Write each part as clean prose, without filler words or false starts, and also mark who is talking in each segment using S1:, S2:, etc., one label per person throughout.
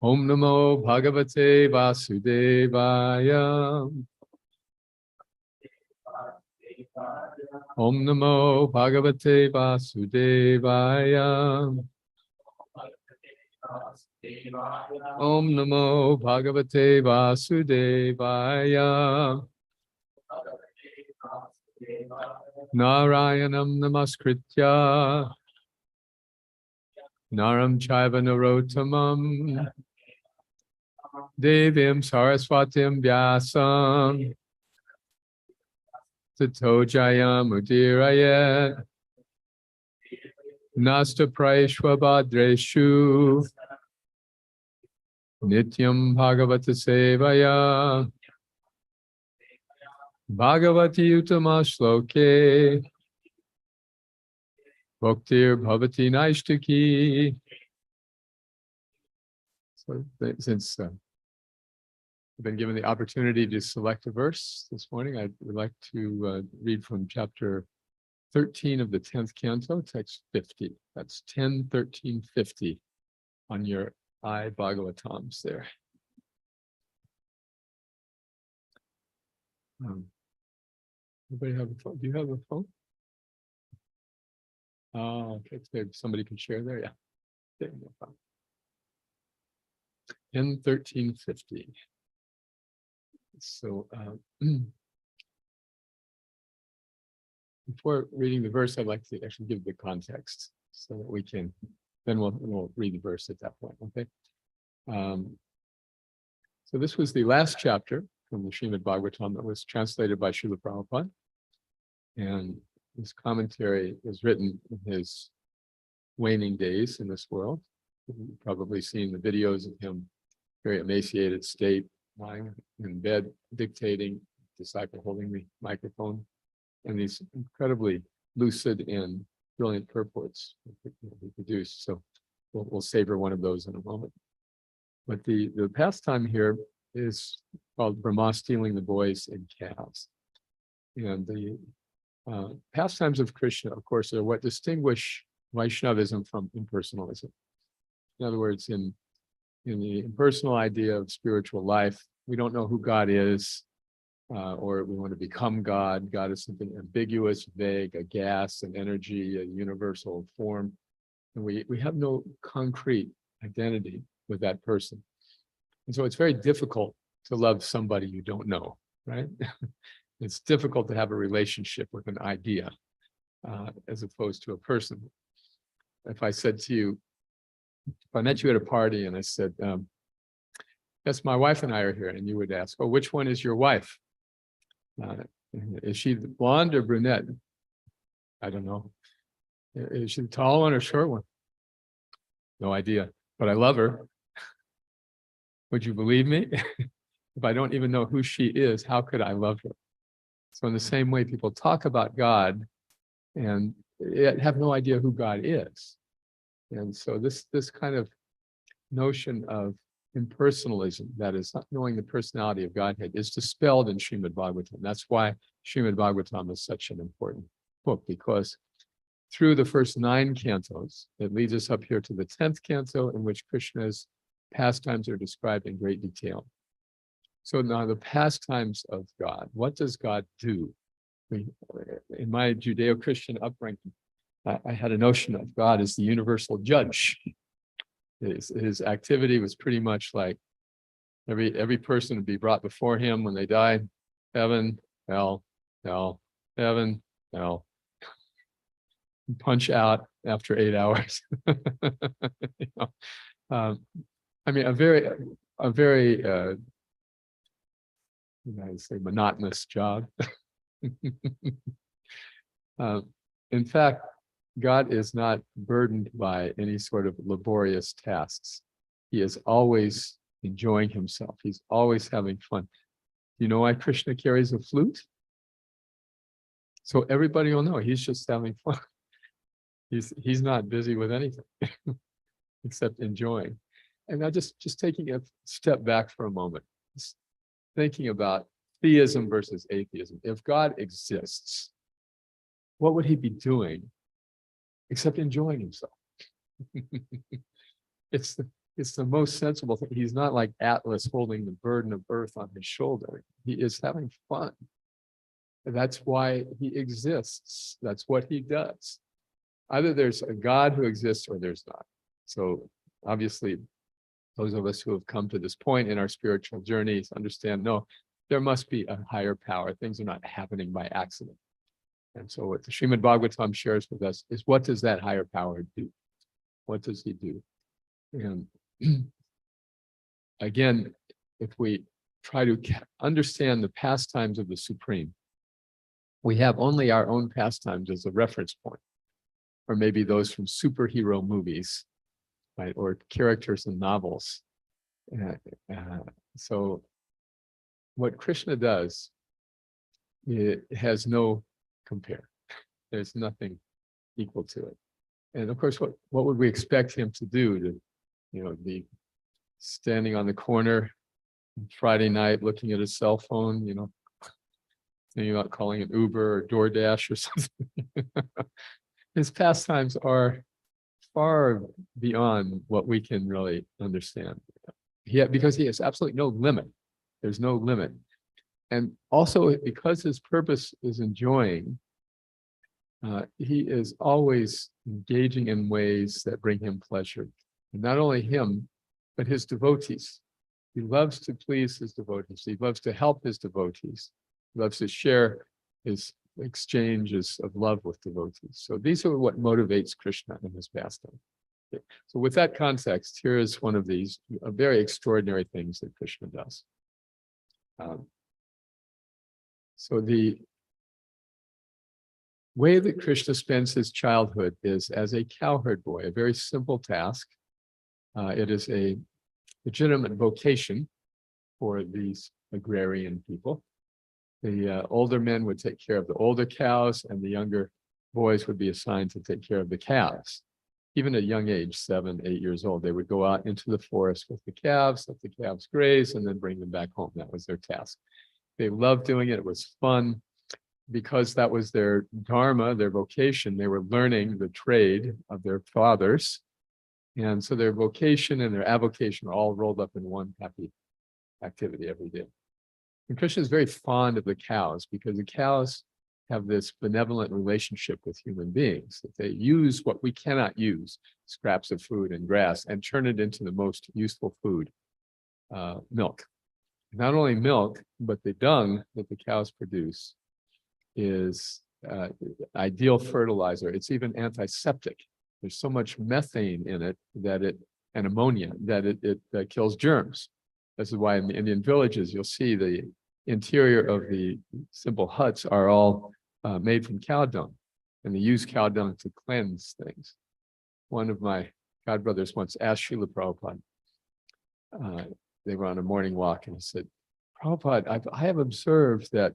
S1: Om Namo Bhagavate Vasudevaya. Om Namo Bhagavate Vasudevaya. Om Namo Bhagavate Vasudevaya. Narayanam Namaskritya Naram Chaiva Narottamam Devim Saraswatim Vyasam Tato Jayam Udirayet Nasta Praishvabhadreshu Nityam Bhagavata Sevaya Bhagavati Uttama Shloke Bhaktir Bhavati Naishtaki. So since I've been given the opportunity to select a verse this morning, I would like to read from chapter 13 of the 10th canto, text 50. That's 10, 13, 50 on your Bhagavatams there. Anybody have a phone? Do you have a phone? Oh, okay. So somebody can share there. Yeah. Okay, no problem. 10, 13, 50. So before reading the verse, I'd like to actually give the context so that we can, then we'll read the verse at that point. Okay. So this was the last chapter from the Srimad Bhagavatam that was translated by Srila Prabhupada. And his commentary was written in his waning days in this world. You've probably seen the videos of him, very emaciated state, lying in bed, dictating, disciple holding the microphone, and these incredibly lucid and brilliant purports he produced. So we'll savor one of those in a moment. But the pastime here is called Brahma stealing the boys and calves. And the pastimes of Krishna, of course, are what distinguish Vaishnavism from impersonalism. In other words, in the impersonal idea of spiritual life, we don't know who God is, or we want to become God. God is something ambiguous, vague, a gas, an energy, a universal form. And we have no concrete identity with that person. And so it's very difficult to love somebody you don't know, right? It's difficult to have a relationship with an idea as opposed to a person. If I said to you, if I met you at a party and I said, yes, my wife and I are here, and you would ask, oh, which one is your wife? Is she blonde or brunette? I don't know. Is she the tall one or short one? No idea, but I love her. Would you believe me? If I don't even know who she is, how could I love her? So in the same way, people talk about God and yet have no idea who God is. And so this kind of notion of impersonalism, that is not knowing the personality of Godhead, is dispelled in Srimad Bhagavatam. That's why Srimad Bhagavatam is such an important book, because through the first 9 cantos, it leads us up here to the 10th canto, in which Krishna's pastimes are described in great detail. So now the pastimes of God, what does God do? In my Judeo-Christian upbringing, I had a notion of God as the universal judge. His activity was pretty much like every person would be brought before him when they died. Heaven, hell, hell, heaven, hell. Punch out after 8 hours. You know, I mean, a very I'd say monotonous job. In fact, God is not burdened by any sort of laborious tasks. He is always enjoying himself. He's always having fun. You know why Krishna carries a flute? So everybody will know he's just having fun. He's not busy with anything except enjoying. And now just taking a step back for a moment, just thinking about theism versus atheism. If God exists, what would he be doing except enjoying himself? It's it's the most sensible thing. He's not like Atlas holding the burden of earth on his shoulder. He is having fun. And that's why he exists. That's what he does. Either there's a God who exists or there's not. So obviously, those of us who have come to this point in our spiritual journeys understand, no, there must be a higher power. Things are not happening by accident. And so what the Srimad Bhagavatam shares with us is, what does that higher power do? What does he do? And again, if we try to understand the pastimes of the Supreme, we have only our own pastimes as a reference point, or maybe those from superhero movies, right, or characters in novels. So what Krishna does, it has no compare. There's nothing equal to it. And of course, what would we expect him to do? To, be standing on the corner Friday night, looking at his cell phone, thinking about calling an Uber or DoorDash or something. His pastimes are far beyond what we can really understand. Because he has absolutely no limit. There's no limit. And also, because his purpose is enjoying, he is always engaging in ways that bring him pleasure. And not only him, but his devotees. He loves to please his devotees. He loves to help his devotees. He loves to share his exchanges of love with devotees. So these are what motivates Krishna in his pastime. Okay. So with that context, here is one of these very extraordinary things that Krishna does. So the way that Krishna spends his childhood is as a cowherd boy, a very simple task. It is a legitimate vocation for these agrarian people. The older men would take care of the older cows, and the younger boys would be assigned to take care of the calves. Even at a young age, 7, 8 years old, they would go out into the forest with the calves, let the calves graze, and then bring them back home. That was their task. They loved doing it. It was fun. Because that was their dharma, their vocation, they were learning the trade of their fathers. And so their vocation and their avocation are all rolled up in one happy activity every day. And Krishna is very fond of the cows because the cows have this benevolent relationship with human beings, that they use what we cannot use, scraps of food and grass, and turn it into the most useful food, milk. Not only milk, but the dung that the cows produce is ideal fertilizer. It's even antiseptic. There's so much methane in it and ammonia that it kills germs. This is why in the Indian villages, you'll see the interior of the simple huts are all made from cow dung, and they use cow dung to cleanse things. One of my godbrothers once asked Srila Prabhupada, they were on a morning walk, and he said, Prabhupada, I have observed that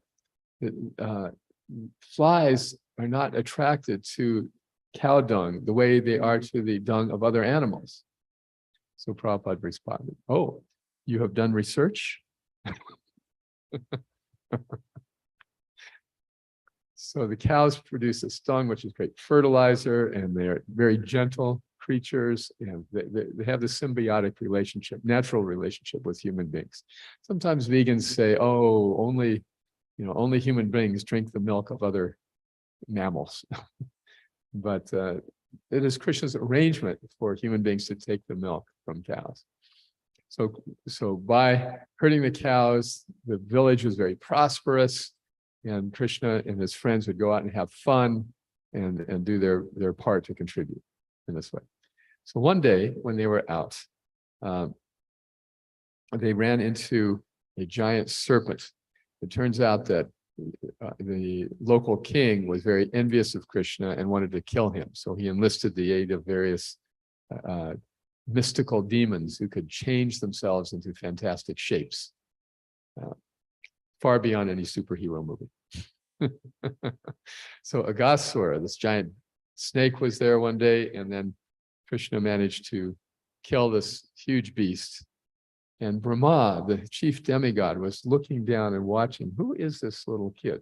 S1: flies are not attracted to cow dung the way they are to the dung of other animals. So Prabhupada responded, oh, you have done research? So the cows produce a dung, which is great fertilizer, and they're very gentle creatures, and they have this symbiotic relationship, natural relationship with human beings. Sometimes vegans say, oh, only human beings drink the milk of other mammals. But it is Krishna's arrangement for human beings to take the milk from cows. So by herding the cows, the village was very prosperous, and Krishna and his friends would go out and have fun and do their part to contribute in this way. So one day when they were out, they ran into a giant serpent. It turns out that the local king was very envious of Krishna and wanted to kill him. So he enlisted the aid of various mystical demons who could change themselves into fantastic shapes, far beyond any superhero movie. So Aghasura, this giant snake, was there one day, and then Krishna managed to kill this huge beast. And Brahma, the chief demigod, was looking down and watching. Who is this little kid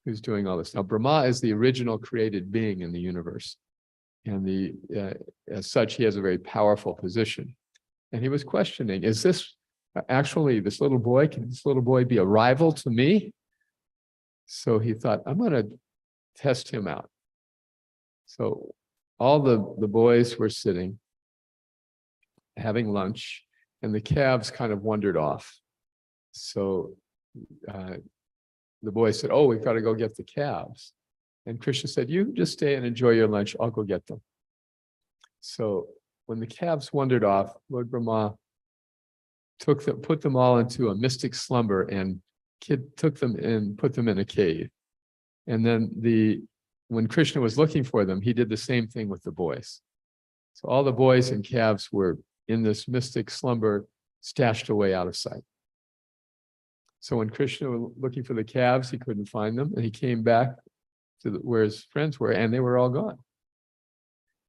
S1: who's doing all this? Now, Brahma is the original created being in the universe. And as such, he has a very powerful position. And he was questioning, is this actually this little boy? Can this little boy be a rival to me? So he thought, I'm going to test him out. So all the boys were sitting, having lunch, and the calves kind of wandered off. So the boy said, oh, we've got to go get the calves. And Krishna said, you just stay and enjoy your lunch. I'll go get them. So when the calves wandered off, Lord Brahma put them all into a mystic slumber and took them and put them in a cave. And then when Krishna was looking for them, he did the same thing with the boys. So all the boys and calves were in this mystic slumber, stashed away out of sight. So when Krishna was looking for the calves, he couldn't find them, and he came back to where his friends were, and they were all gone.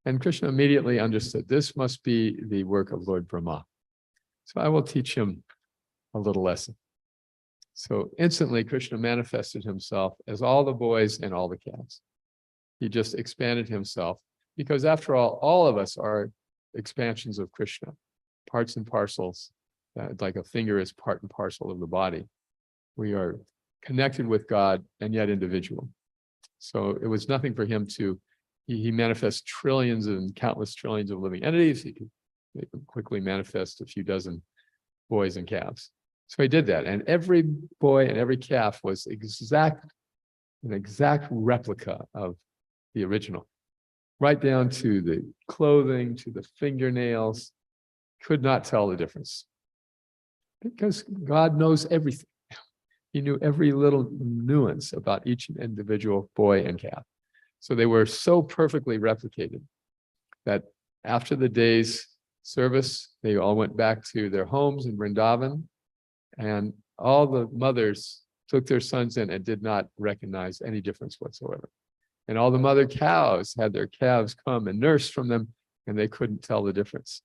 S1: And Krishna immediately understood, this must be the work of Lord Brahma. So I will teach him a little lesson. So instantly, Krishna manifested himself as all the boys and all the calves. He just expanded himself, because after all of us are expansions of Krishna, parts and parcels, like a finger is part and parcel of the body. We are connected with God and yet individual. So it was nothing for him he manifests trillions and countless trillions of living entities. He could quickly manifest a few dozen boys and calves. So he did that. And every boy and every calf was an exact replica of the original, right down to the clothing, to the fingernails. Could not tell the difference, because God knows everything. He knew every little nuance about each individual boy and calf. So they were so perfectly replicated that after the day's service, they all went back to their homes in Vrindavan, and all the mothers took their sons in and did not recognize any difference whatsoever. And all the mother cows had their calves come and nurse from them, and they couldn't tell the difference.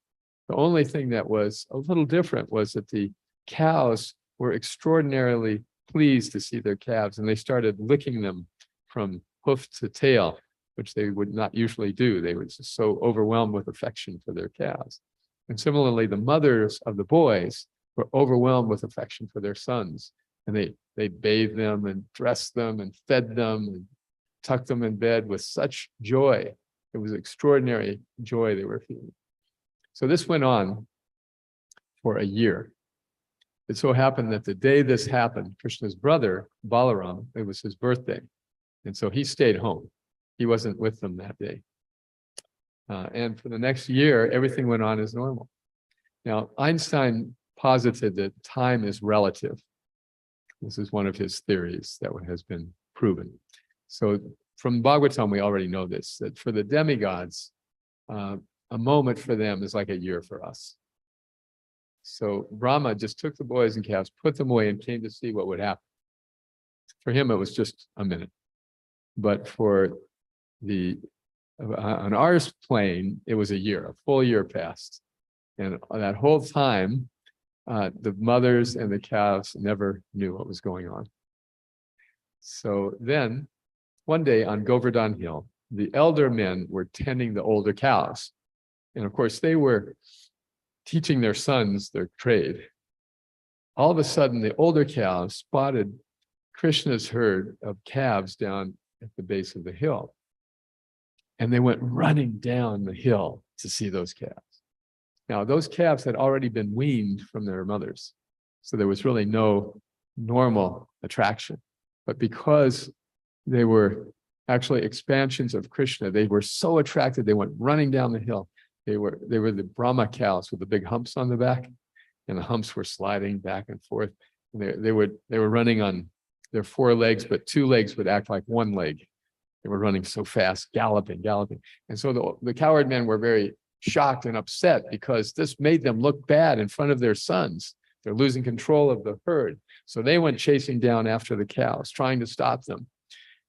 S1: The only thing that was a little different was that the cows were extraordinarily pleased to see their calves, and they started licking them from hoof to tail, which they would not usually do. They were just so overwhelmed with affection for their calves. And similarly, the mothers of the boys were overwhelmed with affection for their sons, and they bathed them and dressed them and fed them and tucked them in bed with such joy. It was extraordinary joy they were feeling. So this went on for a year. It so happened that the day this happened, Krishna's brother, Balaram, it was his birthday. And so he stayed home. He wasn't with them that day. And for the next year, everything went on as normal. Now, Einstein posited that time is relative. This is one of his theories that has been proven. So from Bhagavatam, we already know this, that for the demigods, a moment for them is like a year for us. So Brahma just took the boys and calves, put them away, and came to see what would happen. For him, it was just a minute. But for on our plane, it was a year, a full year passed. And that whole time, the mothers and the calves never knew what was going on. So then, one day on Govardhan Hill, the elder men were tending the older cows. And of course, they were teaching their sons their trade. All of a sudden, the older cows spotted Krishna's herd of calves down at the base of the hill. And they went running down the hill to see those calves. Now, those calves had already been weaned from their mothers, so there was really no normal attraction. But because they were actually expansions of Krishna, they were so attracted, they went running down the hill. They were the Brahma cows with the big humps on the back, and the humps were sliding back and forth. And they were running on their four legs, but two legs would act like one leg. They were running so fast, galloping. And so the cowherd men were very shocked and upset, because this made them look bad in front of their sons. They're losing control of the herd. So they went chasing down after the cows, trying to stop them.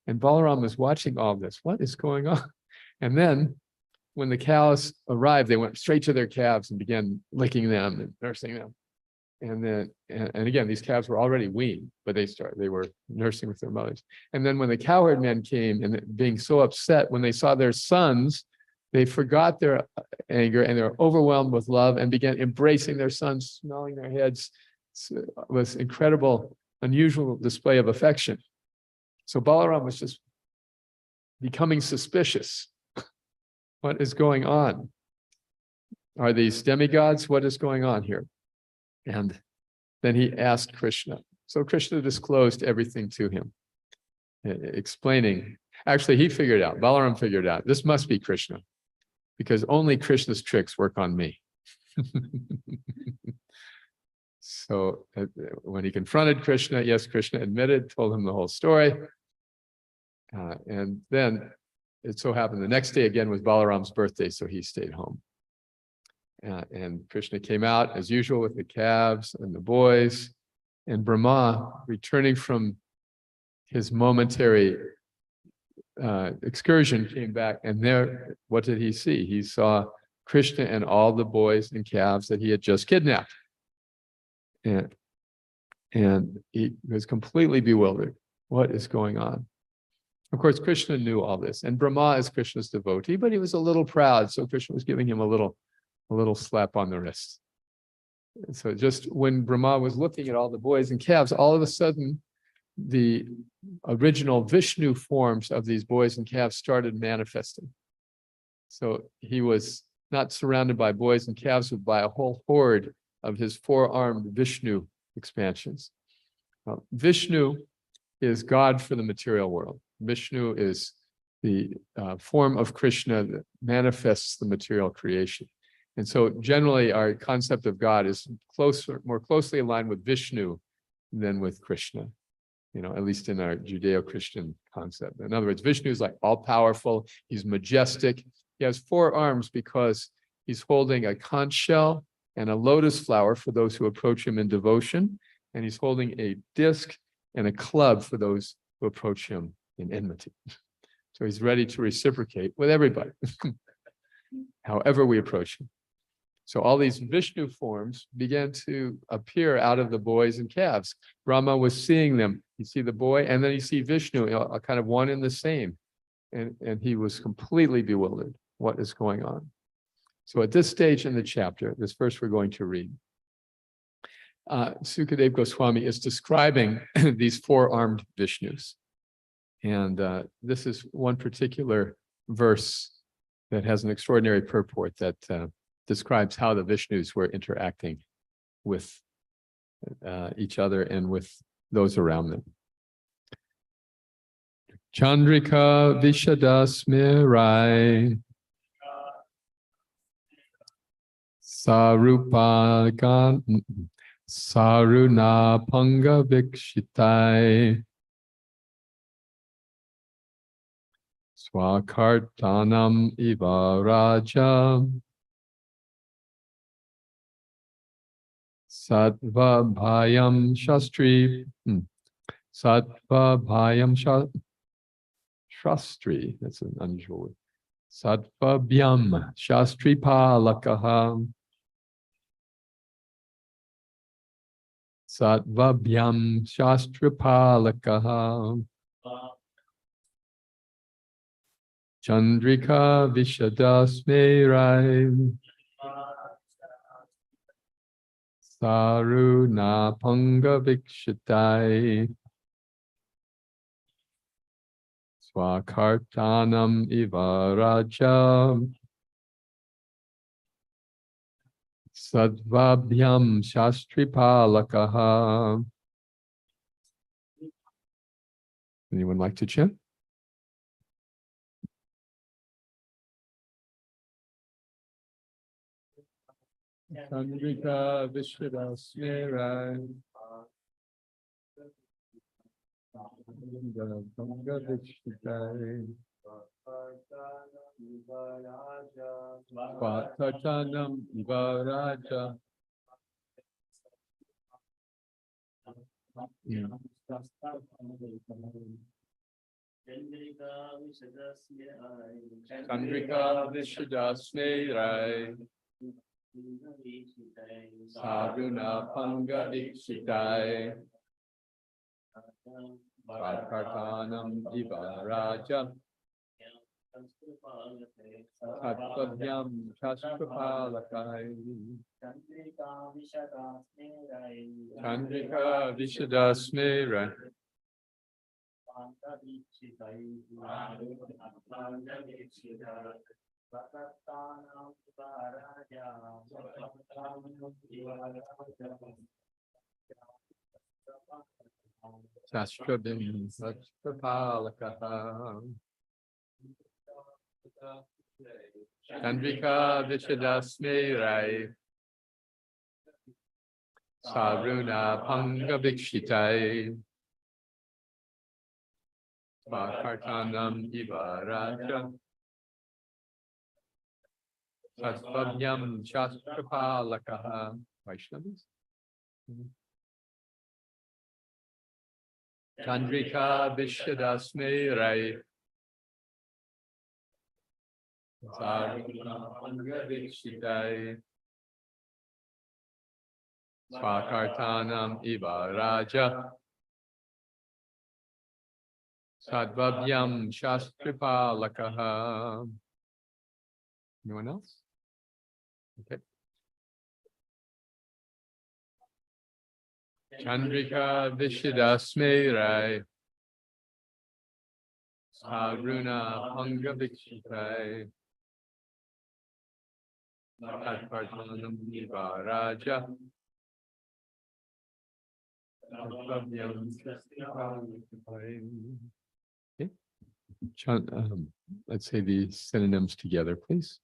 S1: And Balaram was watching all this. What is going on? And then when the cows arrived, they went straight to their calves and began licking them and nursing them. And again, these calves were already weaned, but they were nursing with their mothers. And then when the cowherd men came, and being so upset when they saw their sons they forgot their anger and they were overwhelmed with love and began embracing their son, smelling their heads. It was incredible, unusual display of affection. So Balaram was just becoming suspicious. What is going on? Are these demigods? What is going on here? And then he asked Krishna. So Krishna disclosed everything to him, explaining. Actually, he figured out, Balaram figured out, this must be Krishna, because only Krishna's tricks work on me. So when he confronted Krishna, yes, Krishna admitted, told him the whole story. And then it so happened the next day again was Balaram's birthday, so he stayed home. And Krishna came out as usual with the calves and the boys. And Brahma, returning from his momentary excursion, came back, and there, what did he see? He saw Krishna and all the boys and calves that he had just kidnapped. And he was completely bewildered. What is going on? Of course, Krishna knew all this, and Brahma is Krishna's devotee, but he was a little proud, so Krishna was giving him a little slap on the wrist. And so just when Brahma was looking at all the boys and calves, all of a sudden, the original Vishnu forms of these boys and calves started manifesting. So he was not surrounded by boys and calves, but by a whole horde of his four-armed Vishnu expansions. Vishnu is God for the material world. Vishnu is the form of Krishna that manifests the material creation. And so generally our concept of God is more closely aligned with Vishnu than with Krishna, at least in our Judeo-Christian concept. In other words, Vishnu is like all-powerful, he's majestic. He has four arms because he's holding a conch shell and a lotus flower for those who approach him in devotion, and he's holding a disc and a club for those who approach him in enmity. So he's ready to reciprocate with everybody, however we approach him. So all these Vishnu forms began to appear out of the boys and calves. Brahma was seeing them. You see the boy, and then you see Vishnu, a kind of one and the same. And he was completely bewildered. What is going on? So at this stage in the chapter, this verse we're going to read, Sukadeva Goswami is describing these four-armed Vishnus. And this is one particular verse that has an extraordinary purport that describes how the Vishnus were interacting with each other and with those around them. Chandrika Vishadasmirai Saruna Panga Vikshitai Swakartanam Iva Raja Sattva Bhayam Shastri Sattva Bhayam Shastri, that's an unusual word. Sattva Bhyam Shastri Palakaha Sattva Bhyam Shastri Palakaha Chandrika Vishadasmerai Saruna Panga Vikshitai Swakartanam Iva Raja Sadvabhyam Shastri Palakaha. Anyone like to chant? Chandrika Vishadasmerai Panga Vikshitai Swakartanam Iva Raja. Chandrika Vishadasmerai Saruna Panga Vikshitai Swakartanam Iva Raja Tatvavyam Shasprapalakai Chandrika Vishadasmera Shastrabim Shasprapalakaha Chandrika Vishadasmerai Saruna Pangavikshitai Vakartanam Ivaraja Satvabhyam Shastrapalakaha Vaishnavis Chandrika Vishadasmerai Saruna Pangavikshitai Swakartanam Iva Raja Sadvabyam Shastripalakaha. Anyone else? Okay. Chandrika Vishidasmerai Saruna Pangavikshitai Sadvartanam Iva Raja Okay. Let's say the synonyms together, please.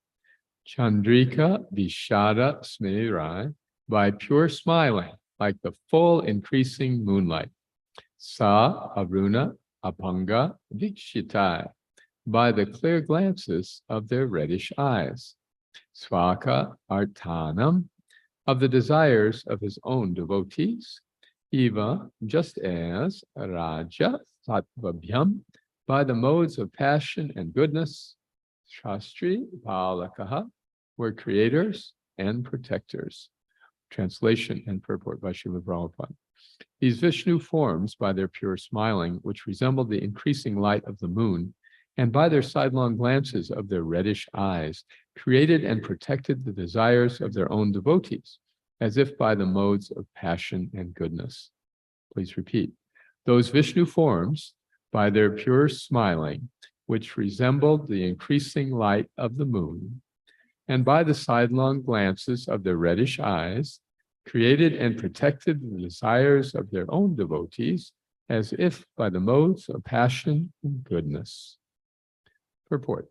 S1: Chandrika Vishada Smerai, by pure smiling, like the full increasing moonlight. Sa Aruna Apanga Vikshitai, by the clear glances of their reddish eyes. Swaka Artanam, of the desires of his own devotees. Eva, just as Raja Sattvabhyam, by the modes of passion and goodness. Shastri Palakaha, were creators and protectors. Translation and purport by Srila Prabhupada. These Vishnu forms, by their pure smiling, which resembled the increasing light of the moon, and by their sidelong glances of their reddish eyes, created and protected the desires of their own devotees, as if by the modes of passion and goodness. Please repeat. Those Vishnu forms, by their pure smiling, which resembled the increasing light of the moon, and by the sidelong glances of their reddish eyes, created and protected the desires of their own devotees, as if by the modes of passion and goodness. Purport.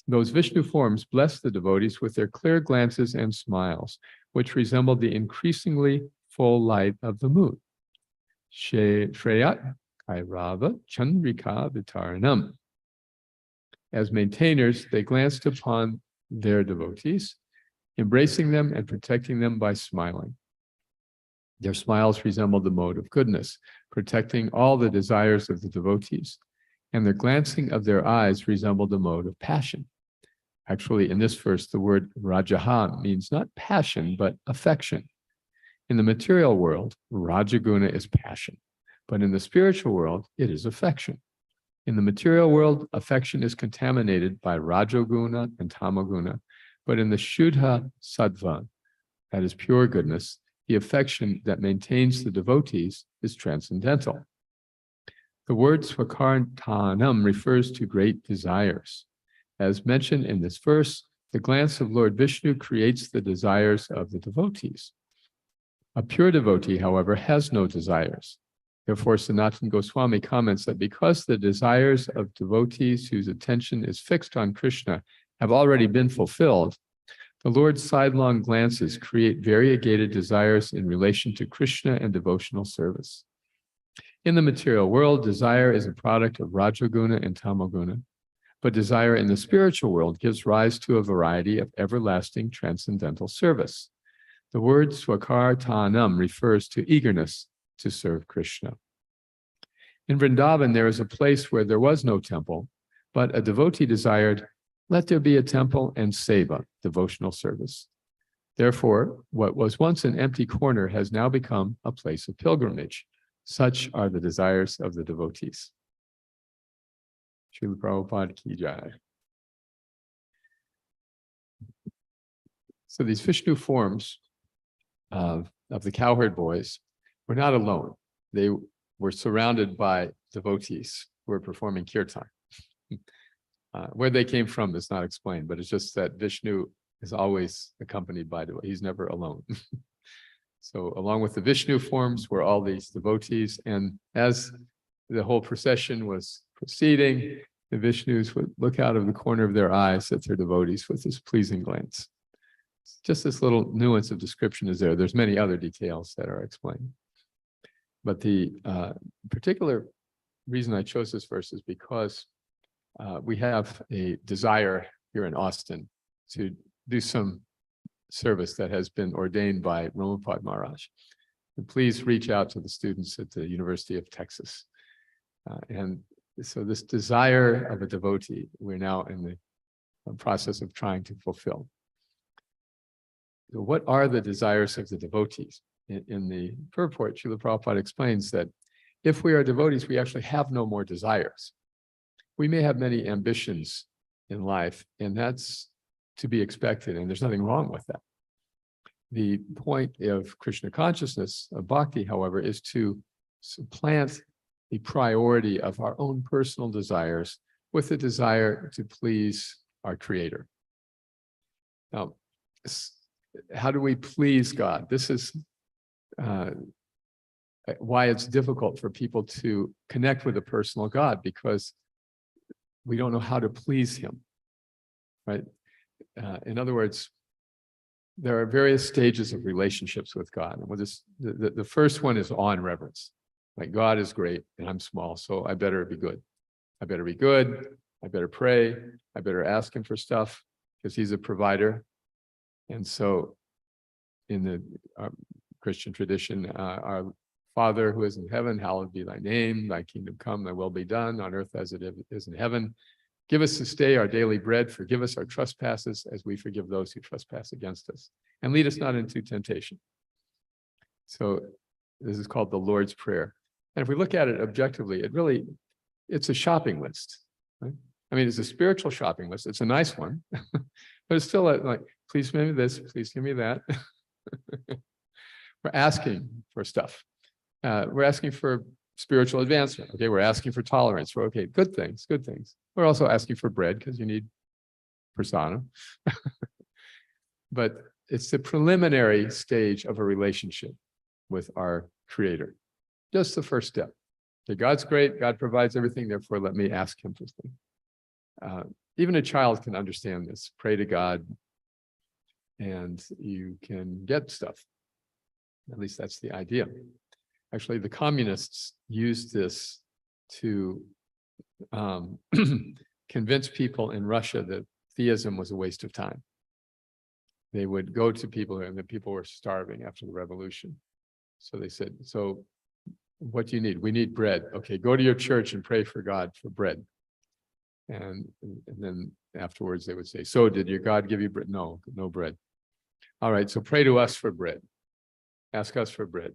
S1: Those Vishnu forms blessed the devotees with their clear glances and smiles, which resembled the increasingly full light of the moon. Shreyat Kairava Chandrika Vitaranam. As maintainers, they glanced upon their devotees, embracing them and protecting them by smiling. Their smiles resembled the mode of goodness, protecting all the desires of the devotees, and the glancing of their eyes resembled the mode of passion. Actually, in this verse, the word rajaha means not passion, but affection. In the material world, rajaguna is passion, but in the spiritual world, it is affection. In the material world, affection is contaminated by rajoguna and tamoguna, but in the shuddha sattva, that is pure goodness, the affection that maintains the devotees is transcendental. The word swakartanam refers to great desires. As mentioned in this verse, the glance of Lord Vishnu creates the desires of the devotees. A pure devotee, however, has no desires. Therefore, Sanatana Goswami comments that because the desires of devotees whose attention is fixed on Krishna have already been fulfilled, the Lord's sidelong glances create variegated desires in relation to Krishna and devotional service. In the material world, desire is a product of Rajoguna and Tamoguna, but desire in the spiritual world gives rise to a variety of everlasting transcendental service. The word swakartanam refers to eagerness to serve Krishna. In Vrindavan, there is a place where there was no temple, but a devotee desired, let there be a temple and seva, devotional service. Therefore, what was once an empty corner has now become a place of pilgrimage. Such are the desires of the devotees. Srila Prabhupada ki jai. So these Vishnu forms of the cowherd boys were not alone. They were surrounded by devotees who were performing kirtan. Where they came from is not explained, but it's just that Vishnu is always accompanied by devotees. He's never alone. So along with the Vishnu forms were all these devotees. And as the whole procession was proceeding, the Vishnus would look out of the corner of their eyes at their devotees with this pleasing glance. Just this little nuance of description is there. There's many other details that are explained. But the particular reason I chose this verse is because we have a desire here in Austin to do some service that has been ordained by Ramapad Maharaj. And please reach out to the students at the University of Texas. And so this desire of a devotee, we're now in the process of trying to fulfill. So what are the desires of the devotees? In the purport, Srila Prabhupada explains that if we are devotees, we actually have no more desires. We may have many ambitions in life, and that's to be expected, and there's nothing wrong with that. The point of Krishna consciousness, of bhakti, however, is to supplant the priority of our own personal desires with the desire to please our Creator. Now, how do we please God? This is why it's difficult for people to connect with a personal God, because we don't know how to please Him, right? In other words, there are various stages of relationships with God. And the first one is awe and reverence. Like, God is great and I'm small, so I better be good. I better be good. I better pray. I better ask Him for stuff because He's a provider. And so in the Christian tradition, our Father who is in heaven, hallowed be thy name, thy kingdom come, thy will be done on earth as it is in heaven. Give us this day our daily bread, forgive us our trespasses as we forgive those who trespass against us. And lead us not into temptation. So this is called the Lord's Prayer. And if we look at it objectively, it's a shopping list, right? I mean, it's a spiritual shopping list. It's a nice one, but it's still like, please give me this, please give me that. We're asking for stuff. We're asking for spiritual advancement. Okay, we're asking for tolerance. We're okay, good things, good things. We're also asking for bread because you need prasadam. But it's the preliminary stage of a relationship with our Creator. Just the first step. Okay, God's great, God provides everything, therefore let me ask Him for things. Even a child can understand this. Pray to God and you can get stuff. At least that's the idea. Actually, the communists used this to convince people in Russia that theism was a waste of time. They would go to people, and the people were starving after the revolution. So they said, so what do you need? We need bread. Okay, go to your church and pray for God for bread. And then afterwards they would say, so did your God give you bread? No, no bread. All right, so pray to us for bread. Ask us for bread.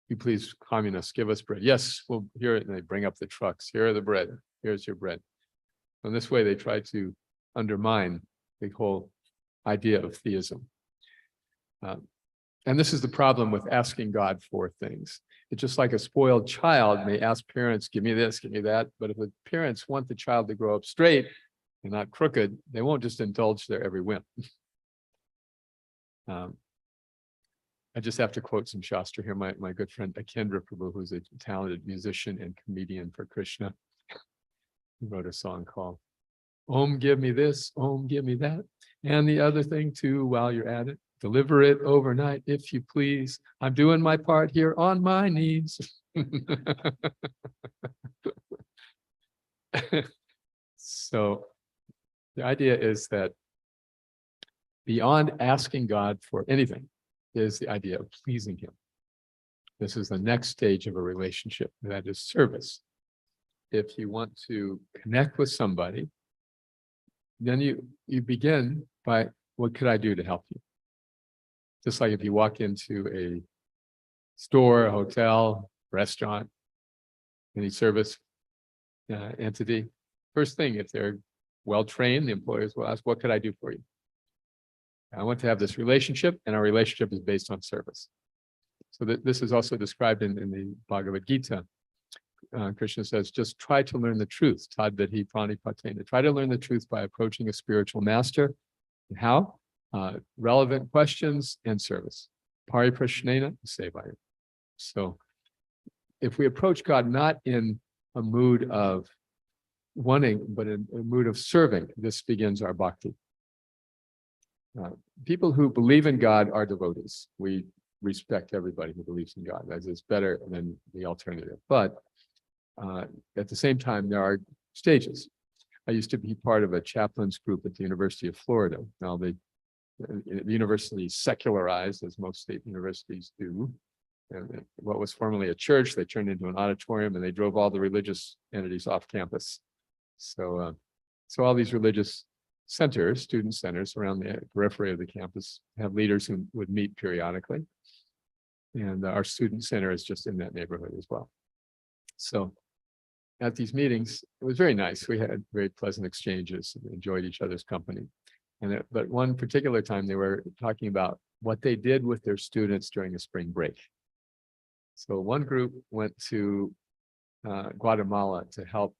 S1: You please, communists, give us bread. Yes, we'll hear it. And they bring up the trucks. Here are the bread. Here's your bread. And this way they try to undermine the whole idea of theism. And this is the problem with asking God for things. It's just like a spoiled child may ask parents, give me this, give me that. But if the parents want the child to grow up straight and not crooked, they won't just indulge their every whim. I just have to quote some Shastra here. My good friend Akendra Prabhu, who's a talented musician and comedian for Krishna, he wrote a song called Om give me this, Om give me that, and the other thing too while you're at it. Deliver it overnight if you please. I'm doing my part here on my knees. So the idea is that beyond asking God for anything, is the idea of pleasing Him. This is the next stage of a relationship, that is service. If you want to connect with somebody, then you begin by, what could I do to help you? Just like if you walk into a store, a hotel, restaurant, any service entity, first thing, if they're well-trained, the employers will ask, what could I do for you? I want to have this relationship, and our relationship is based on service. So this is also described in the Bhagavad Gita. Krishna says, just try to learn the truth. Tad vidhi pranipatena. Try to learn the truth by approaching a spiritual master. And how? Relevant questions and service. Pariprashnena sevaya. So if we approach God not in a mood of wanting, but in a mood of serving, this begins our bhakti. People who believe in God are devotees. We respect everybody who believes in God. That is better than the alternative. But at the same time, there are stages. I used to be part of a chaplains group at the University of Florida. Now, the university secularized, as most state universities do. And what was formerly a church, they turned into an auditorium, and they drove all the religious entities off campus. So all these religious centers, student centers around the periphery of the campus, have leaders who would meet periodically. And our student center is just in that neighborhood as well. So at these meetings, it was very nice. We had very pleasant exchanges and enjoyed each other's company. But one particular time they were talking about what they did with their students during the spring break. So one group went to Guatemala to help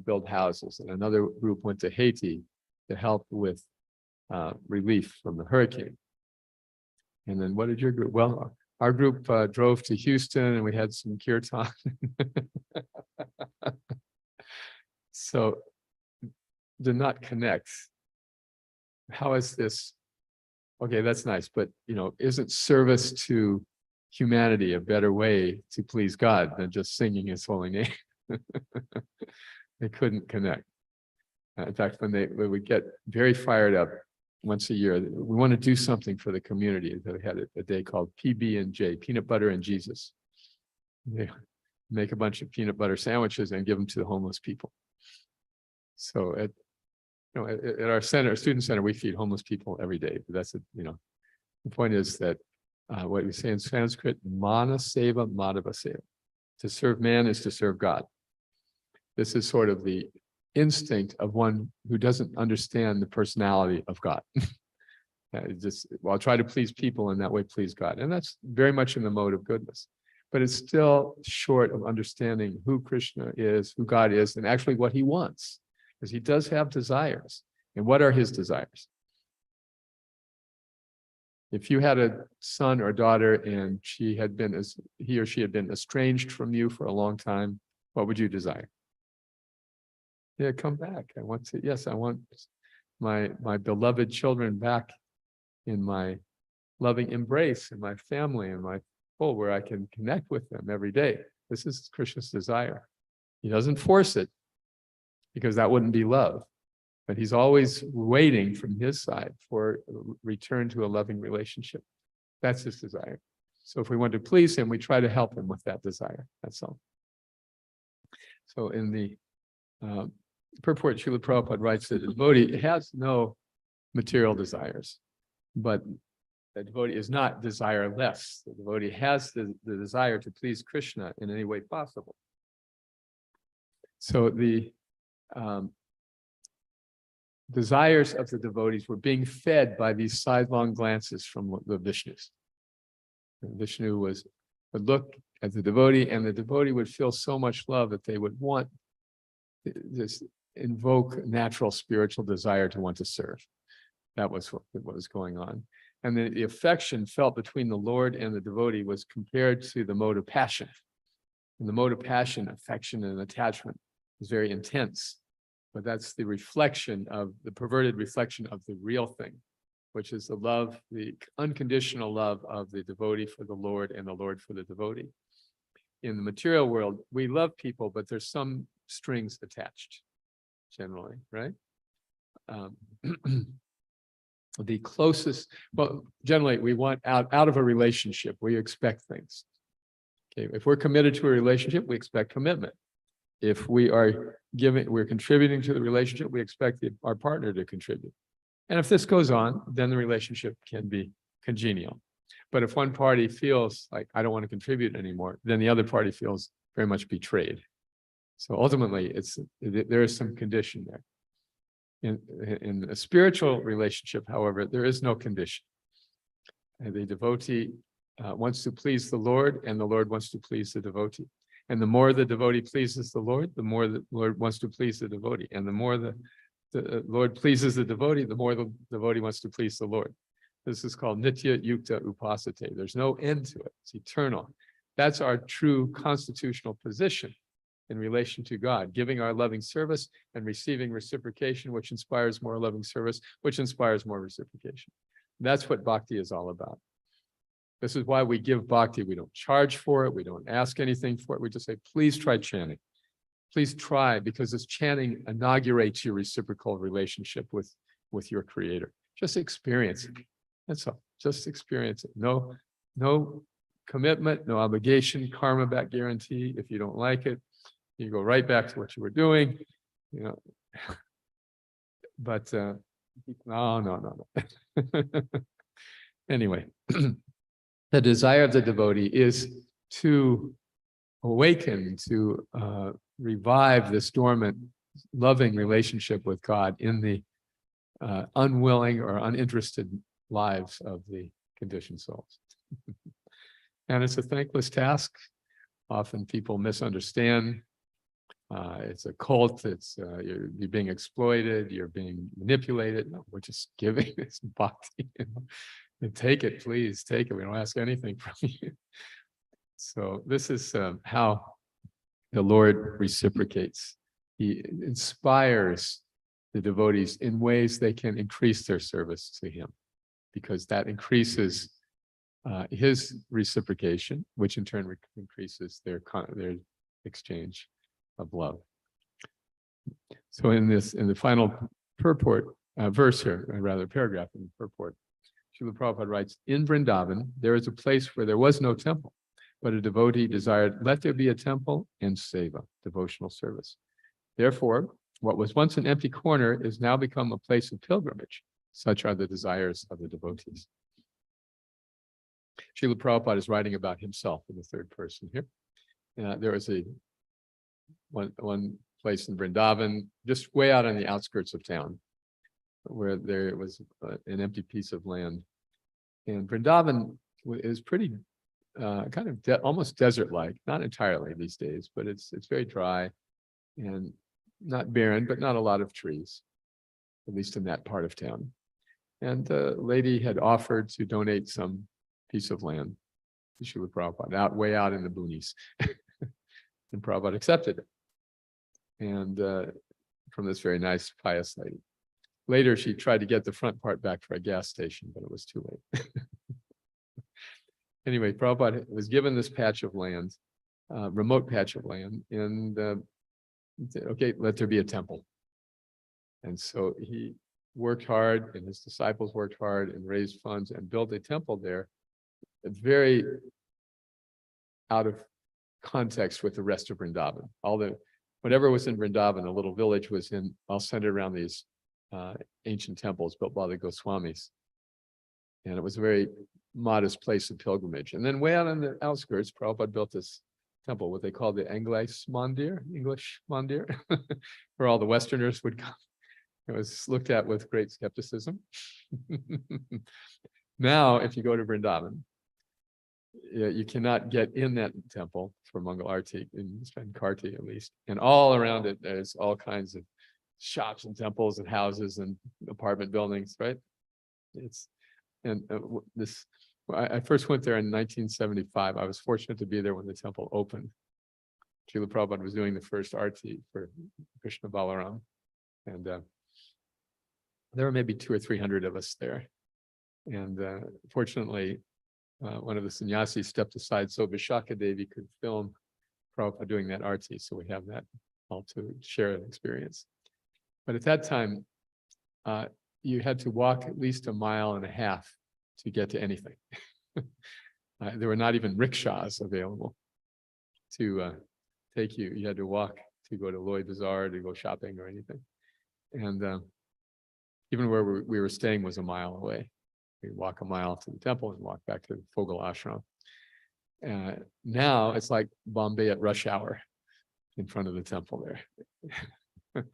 S1: build houses, and another group went to Haiti to help with relief from the hurricane. And then what did your group? Well, our group drove to Houston, and we had some kirtan. So did not connect. How is this? Okay, that's nice, but isn't service to humanity a better way to please God than just singing His holy name? They couldn't connect. In fact, when we get very fired up once a year, we want to do something for the community. They had a day called PB&J, Peanut Butter and Jesus. They make a bunch of peanut butter sandwiches and give them to the homeless people. So at our student center, we feed homeless people every day. But that's the point is that what we say in Sanskrit, mana seva, madhava seva. To serve man is to serve God. This is sort of the instinct of one who doesn't understand the personality of God. I'll try to please people and that way please God. And that's very much in the mode of goodness. But it's still short of understanding who Krishna is, who God is, and actually what He wants. Because He does have desires. And what are His desires? If you had a son or daughter and he or she had been estranged from you for a long time, what would you desire? Yeah, come back. I want my beloved children back in my loving embrace, in my family, in my full, where I can connect with them every day. This is Krishna's desire. He doesn't force it, because that wouldn't be love. But He's always waiting from His side for a return to a loving relationship. That's His desire. So if we want to please Him, we try to help Him with that desire. That's all. So in the purport, Srila Prabhupada writes that the devotee has no material desires, but the devotee is not desireless. The devotee has the desire to please Krishna in any way possible. So the desires of the devotees were being fed by these sidelong glances from the Vishnus. And Vishnu would look at the devotee, and the devotee would feel so much love that they would want this, invoke natural spiritual desire to want to serve. That was what was going on. And the affection felt between the Lord and the devotee was compared to the mode of passion. In the mode of passion, affection and attachment is very intense. But that's the reflection of the perverted reflection of the real thing, which is the love, the unconditional love of the devotee for the Lord and the Lord for the devotee. In the material world, we love people, but there's some strings attached, generally, right? The closest, well, generally we want out of a relationship, we expect things. Okay, if we're committed to a relationship, we expect commitment. If we are we're contributing to the relationship, we expect our partner to contribute. And if this goes on, then the relationship can be congenial. But if one party feels like, I don't want to contribute anymore, then the other party feels very much betrayed. So ultimately, there is some condition there. In a spiritual relationship, however, there is no condition. And the devotee wants to please the Lord, and the Lord wants to please the devotee. And the more the devotee pleases the Lord, the more the Lord wants to please the devotee. And the more the Lord pleases the devotee, the more the devotee wants to please the Lord. This is called Nitya Yukta Upasate. There's no end to it. It's eternal. That's our true constitutional position in relation to God, giving our loving service and receiving reciprocation, which inspires more loving service, which inspires more reciprocation. That's what bhakti is all about. This is why we give bhakti. We don't charge for it. We don't ask anything for it. We just say, please try chanting. Please try, because this chanting inaugurates your reciprocal relationship with your creator. Just experience it. That's all. Just experience it. No commitment, no obligation, karma back guarantee. If you don't like it, you go right back to what you were doing, but no. Anyway, the desire of the devotee is to awaken, to revive this dormant, loving relationship with God in the unwilling or uninterested lives of the conditioned souls. And it's a thankless task. Often people misunderstand. It's a cult. It's you're being exploited. You're being manipulated. No, we're just giving this bhakti. And take it, please take it. We don't ask anything from you. So this is how the Lord reciprocates. He inspires the devotees in ways they can increase their service to Him, because that increases His reciprocation, which in turn increases their exchange of love. So in the final purport, verse here, or rather paragraph in the purport, Srila Prabhupada writes, in Vrindavan, there is a place where there was no temple, but a devotee desired, let there be a temple and seva, devotional service. Therefore, what was once an empty corner is now become a place of pilgrimage. Such are the desires of the devotees. Srila Prabhupada is writing about himself in the third person here. There was one place in Vrindavan, just way out on the outskirts of town, where there was an empty piece of land. And Vrindavan is pretty kind of almost desert-like, not entirely these days, but it's very dry and not barren, but not a lot of trees, at least in that part of town. And the lady had offered to donate some piece of land to Srila Prabhupada, way out in the boonies. And Prabhupada accepted it. And from this very nice, pious lady. Later, she tried to get the front part back for a gas station, but it was too late. Anyway, Prabhupada was given this patch of land, remote patch of land, and said, okay, let there be a temple. And so he worked hard, and his disciples worked hard and raised funds and built a temple there, very out of context with the rest of Vrindavan. Whatever was in Vrindavan, the little village was all centered around these ancient temples built by the Goswamis. And it was a very modest place of pilgrimage. And then way out on the outskirts, Prabhupada built this temple, what they call the English Mandir, where all the Westerners would come. It was looked at with great skepticism. Now, if you go to Vrindavan, you cannot get in that temple for Mangal Arti, in Karti at least. And all around it, there's all kinds of shops and temples and houses and apartment buildings, right? I first went there in 1975. I was fortunate to be there when the temple opened. Srila Prabhupada was doing the first arti for Krishna Balaram. And there were maybe 200 or 300 of us there. And fortunately, one of the sannyasis stepped aside so Vishaka Devi could film Prabhupada doing that arti. So we have that all to share an experience. But at that time, you had to walk at least 1.5 miles to get to anything. There were not even rickshaws available to take you. You had to walk to go to Loy Bazaar, to go shopping or anything. And even where we were staying was 1 mile away. We walk 1 mile to the temple and walk back to the Fogal Ashram. Now it's like Bombay at rush hour in front of the temple there.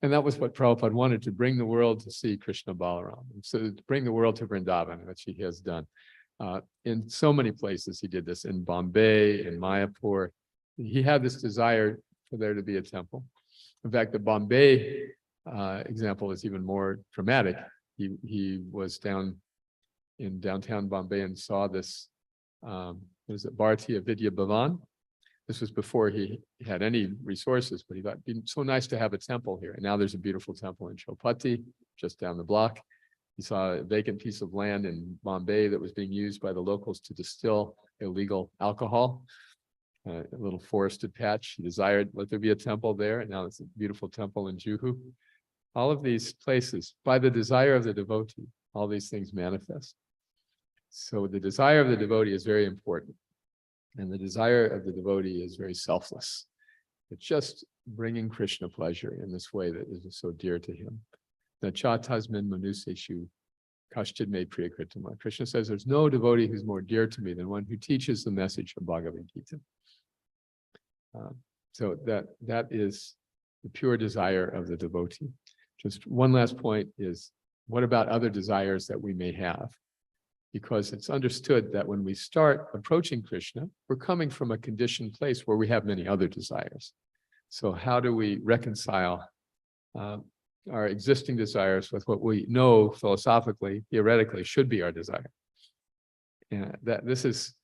S1: And that was what Prabhupada wanted, to bring the world to see Krishna Balaram. And so to bring the world to Vrindavan, which he has done. In so many places he did this, in Bombay, in Mayapur. He had this desire for there to be a temple. In fact, the Bombay example is even more dramatic. He was down in downtown Bombay and saw this, what is it, Bharatiya Vidya Bhavan. This was before he had any resources, but he thought it'd be so nice to have a temple here. And now there's a beautiful temple in Chowpatty, just down the block. He saw a vacant piece of land in Bombay that was being used by the locals to distill illegal alcohol, a little forested patch. He desired, let there be a temple there. And now it's a beautiful temple in Juhu. All of these places, by the desire of the devotee, all these things manifest. So the desire of the devotee is very important. And the desire of the devotee is very selfless. It's just bringing Krishna pleasure in this way that is so dear to him. Nacha tasmin manuseshu kashchid me priyakritama. Krishna says there's no devotee who's more dear to me than one who teaches the message of Bhagavad Gita. So that is the pure desire of the devotee. Just one last point is, what about other desires that we may have? Because it's understood that when we start approaching Krishna, we're coming from a conditioned place where we have many other desires. So how do we reconcile our existing desires with what we know philosophically, theoretically, should be our desire? And that this is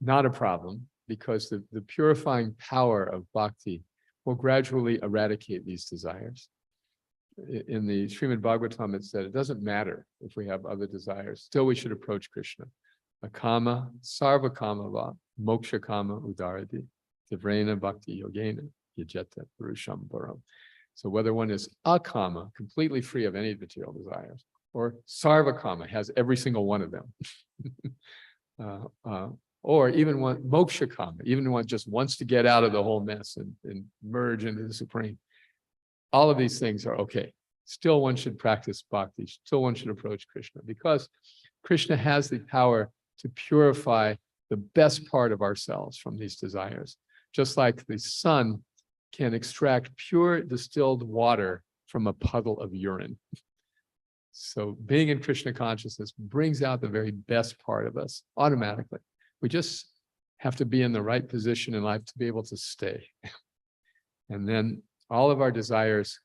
S1: not a problem, because the purifying power of bhakti will gradually eradicate these desires. In the Srimad Bhagavatam, it said, it doesn't matter if we have other desires, still we should approach Krishna. Akama, sarva kama va, moksha kama udaradi, tivrena bhakti yogena, yajeta purusham param. So whether one is akama, completely free of any material desires, or sarva kama, has every single one of them, or even one moksha kama, even one just wants to get out of the whole mess and merge into the Supreme. All of these things are okay. Still one should practice bhakti. Still one should approach Krishna, because Krishna has the power to purify the best part of ourselves from these desires. Just like the sun can extract pure distilled water from a puddle of urine. So being in Krishna consciousness brings out the very best part of us automatically. We just have to be in the right position in life to be able to stay. And then all of our desires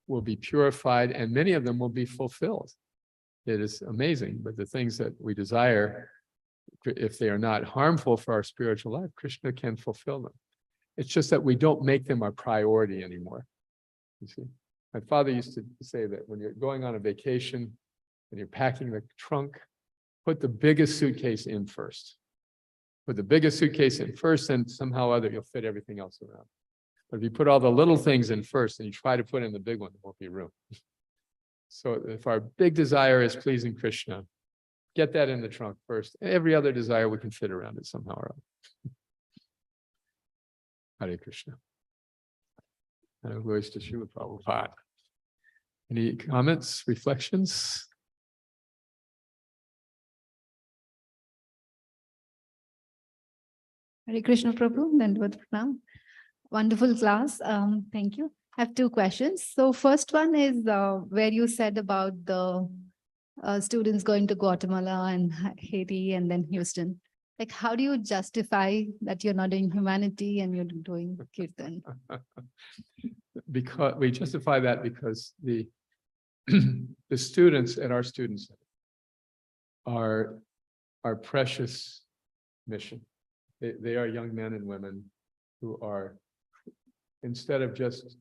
S1: will be purified, and many of them will be fulfilled. It is amazing, but the things that we desire, if they are not harmful for our spiritual life, Krishna can fulfill them. It's just that we don't make them our priority anymore. You see, my father used to say that when you're going on a vacation and you're packing the trunk, put the biggest suitcase in first. Put the biggest suitcase in first, and somehow or other you'll fit everything else around. But if you put all the little things in first and you try to put in the big one, there won't be room. So if our big desire is pleasing Krishna, get that in the trunk first. Every other desire we can fit around it somehow or other. Hare Krishna. And glories to Srila Prabhupada. Any comments, reflections?
S2: Hare Krishna, Prabhu. Dandavad Pranam. Wonderful class. Thank you. I have two questions. So first one is where you said about the students going to Guatemala and Haiti and then Houston. Like, how do you justify that you're not doing humanity and you're doing kirtan?
S1: Because we justify that because the the students at our student center are our precious mission. They are young men and women who are, instead of just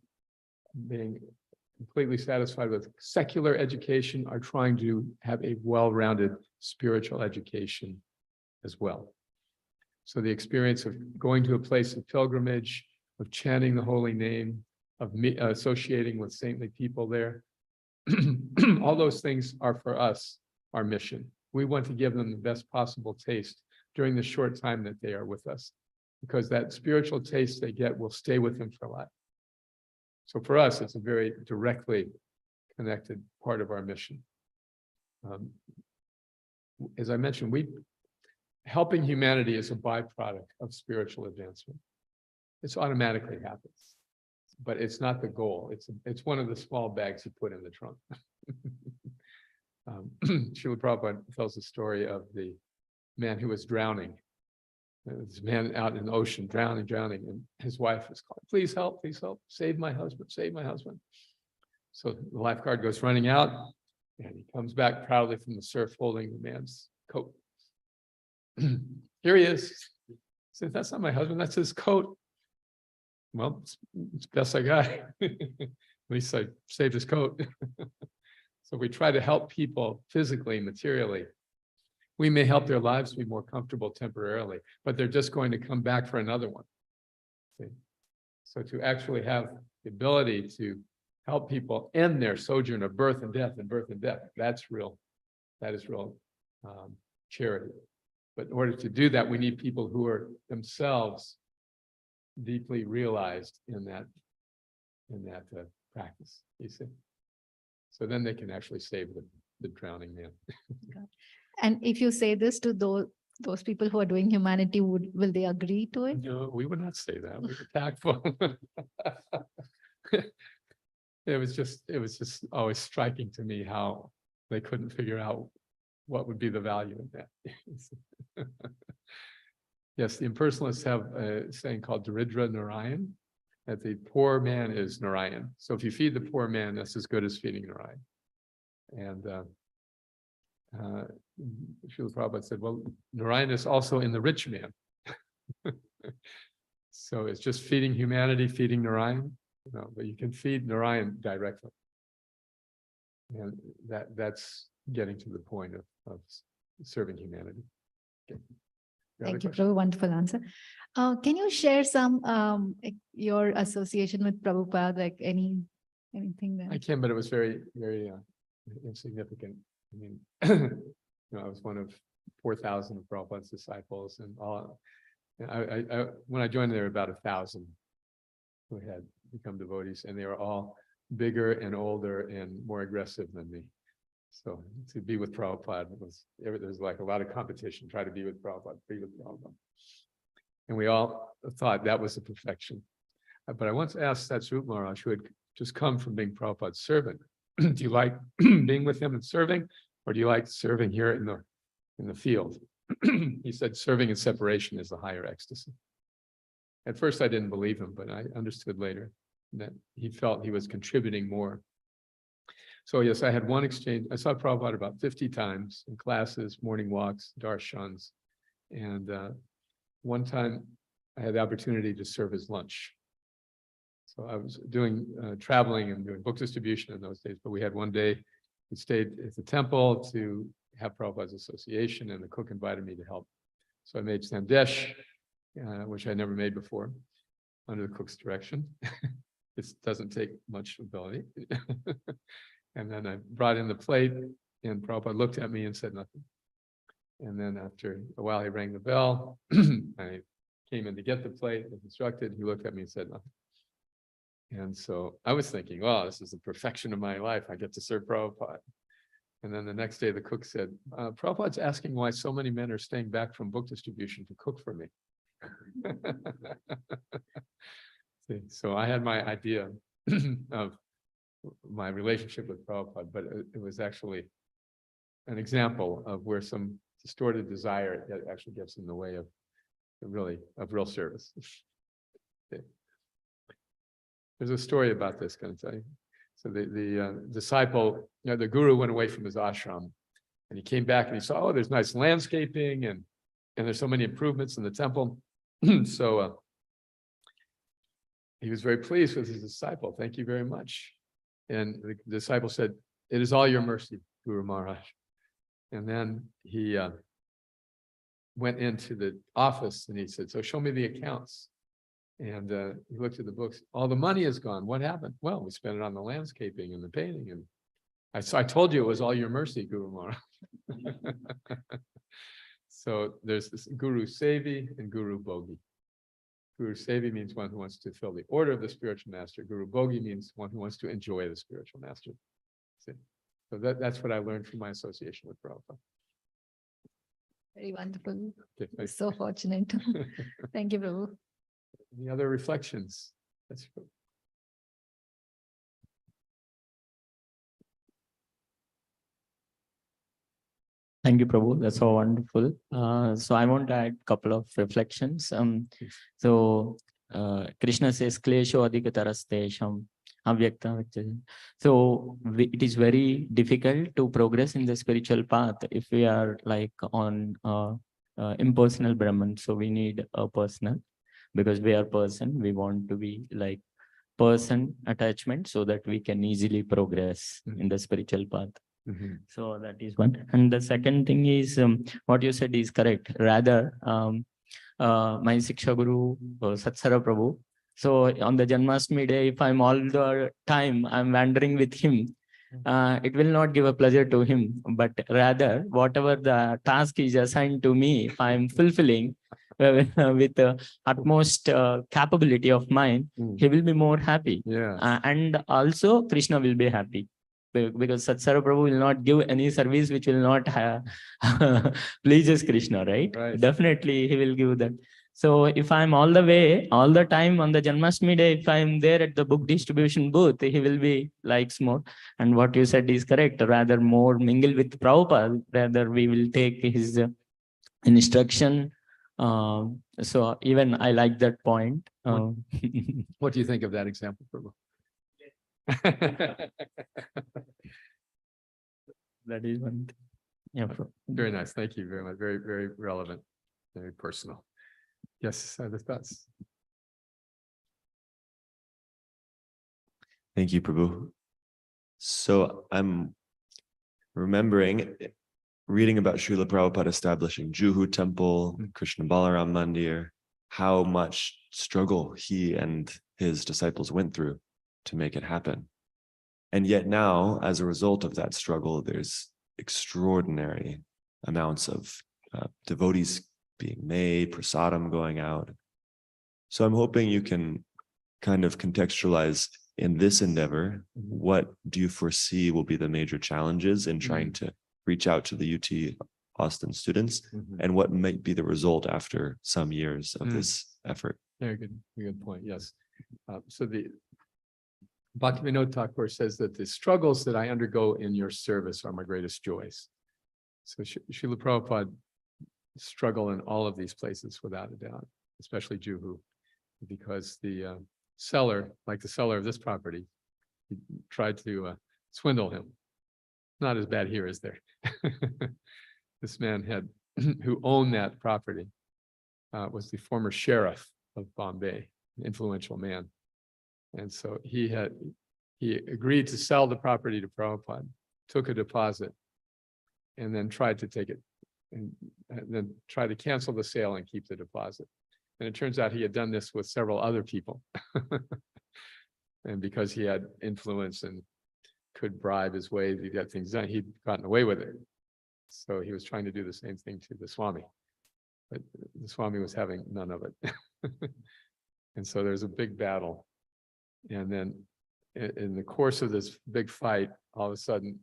S1: being completely satisfied with secular education, are trying to have a well-rounded spiritual education as well. So the experience of going to a place of pilgrimage, of chanting the holy name, of associating with saintly people there, all those things are for us, our mission. We want to give them the best possible taste during the short time that they are with us, because that spiritual taste they get will stay with them for life. So for us, it's a very directly connected part of our mission. As I mentioned, helping humanity is a byproduct of spiritual advancement. It automatically happens. but it's not the goal. It's one of the small bags you put in the trunk. Srila Prabhupada tells the story of the man who was drowning. This man out in the ocean, drowning, and his wife is calling, please help, save my husband, save my husband. So the lifeguard goes running out, and he comes back proudly from the surf holding the man's coat. Here he is. He said, that's not my husband, that's his coat. Well, it's best I got. At least I saved his coat. So we try to help people physically, materially. We may help their lives be more comfortable temporarily, but they're just going to come back for another one. See? So to actually have the ability to help people end their sojourn of birth and death, that's real. That is real charity. But in order to do that, we need people who are themselves deeply realized in that practice. You see, so then they can actually save the drowning man.
S2: And if you say this to those people who are doing humanity, will they agree to it?
S1: No, we would not say that. We were tactful. It was just always striking to me how they couldn't figure out what would be the value in that. Yes, the impersonalists have a saying called Daridra Narayan, that the poor man is Narayan. So if you feed the poor man, that's as good as feeding Narayan. And Srila Prabhupada said, well, Narayan is also in the rich man. So it's just feeding humanity, feeding Narayan, but you can feed Narayan directly. And that's getting to the point of serving humanity. Okay.
S2: Thank you, Prabhu. Wonderful answer. Can you share some your association with Prabhupada, like anything there?
S1: I can, but it was very, very insignificant. I mean, I was one of 4,000 of Prabhupada's disciples, and all. When I joined, there were about 1,000 who had become devotees, and they were all bigger and older and more aggressive than me. So to be with Prabhupada there was like a lot of competition, try to be with Prabhupada. And we all thought that was the perfection. But I once asked Satsvarupa Maharaj, who had just come from being Prabhupada's servant, do you like being with him and serving, or do you like serving here in the field? He said serving in separation is the higher ecstasy. At first I didn't believe him, but I understood later that he felt he was contributing more. So yes, I had one exchange. I saw Prabhupada about 50 times in classes, morning walks, darshans. And one time I had the opportunity to serve his lunch. So I was doing traveling and doing book distribution in those days, but we had one day, we stayed at the temple to have Prabhupada's association, and the cook invited me to help. So I made sandesh, which I never made before, under the cook's direction. This doesn't take much ability. And then I brought in the plate, and Prabhupada looked at me and said nothing. And then after a while, he rang the bell. I came in to get the plate as instructed. He looked at me and said nothing. And so I was thinking, well, this is the perfection of my life. I get to serve Prabhupada. And then the next day, the cook said, Prabhupada's asking why so many men are staying back from book distribution to cook for me. See, so I had my idea of my relationship with Prabhupada, but it was actually an example of where some distorted desire that actually gets in the way of real service. Okay. There's a story about this, can I tell you? So the disciple, the guru went away from his ashram, and he came back and he saw, oh, there's nice landscaping and there's so many improvements in the temple. So he was very pleased with his disciple. Thank you very much. And the disciple said, it is all your mercy, Guru Maharaj. And then he went into the office and he said, so show me the accounts. And he looked at the books. All the money is gone. What happened? Well, we spent it on the landscaping and the painting. And I told you it was all your mercy, Guru Maharaj. So there's this Guru Sevi and Guru Bhogi. Guru Sevi means one who wants to fill the order of the spiritual master. Guru Bhogi means one who wants to enjoy the spiritual master. See? So that's what I learned from my association with Prabhupada.
S2: Very wonderful.
S1: Okay,
S2: So fortunate. Thank you, Prabhu.
S1: Any other reflections? That's
S3: Thank you, Prabhu. That's so wonderful. So I want to add a couple of reflections. Krishna says, "Klesho adhikatarastesham avyakta vicchati." So it is very difficult to progress in the spiritual path if we are like on impersonal Brahman. So we need a personal, because we are person. We want to be like person attachment so that we can easily progress in the spiritual path. So that is one. And the second thing is what you said is correct. Rather, my Siksha Guru, Satsara Prabhu. So on the Janmashtami day, if I'm all the time, I'm wandering with him, it will not give a pleasure to him. But rather, whatever the task is assigned to me, if I'm fulfilling with utmost capability of mine, he will be more happy. And also Krishna will be happy. Because Satsara Prabhu will not give any service which will not pleases Krishna, right? Definitely he will give that. So if I'm all the way, all the time on the Janmashtami day, if I'm there at the book distribution booth, he will be likes more. And what you said is correct. Rather more mingle with Prabhupada, rather we will take his instruction. So even I like that point.
S1: What do you think of that example, Prabhu?
S3: That is one thing. Yeah.
S1: Very nice. Thank you very much. Very, very relevant, very personal. Yes, other thoughts?
S4: Thank you, Prabhu. So I'm remembering reading about Srila Prabhupada establishing Juhu Temple, Krishna Balaram Mandir, how much struggle he and his disciples went through to make it happen. And yet now, as a result of that struggle, there's extraordinary amounts of devotees being made, prasadam going out. So I'm hoping you can kind of contextualize in this endeavor, what do you foresee will be the major challenges in trying to reach out to the UT Austin students, and what might be the result after some years of this effort?
S1: Very good point. Yes. So the Bhaktivinoda Thakur says that the struggles that I undergo in your service are my greatest joys. So Srila Prabhupada struggle in all of these places without a doubt, especially Juhu, because the seller, like the seller of this property, he tried to swindle him. Not as bad here as there. This man who owned that property, was the former sheriff of Bombay, an influential man. And so he agreed to sell the property to Prabhupada, took a deposit, and then tried to take it, and then try to cancel the sale and keep the deposit. And it turns out he had done this with several other people. And because he had influence and could bribe his way to get things done, he'd gotten away with it. So he was trying to do the same thing to the Swami, but the Swami was having none of it. And so there's a big battle. And then in the course of this big fight, all of a sudden,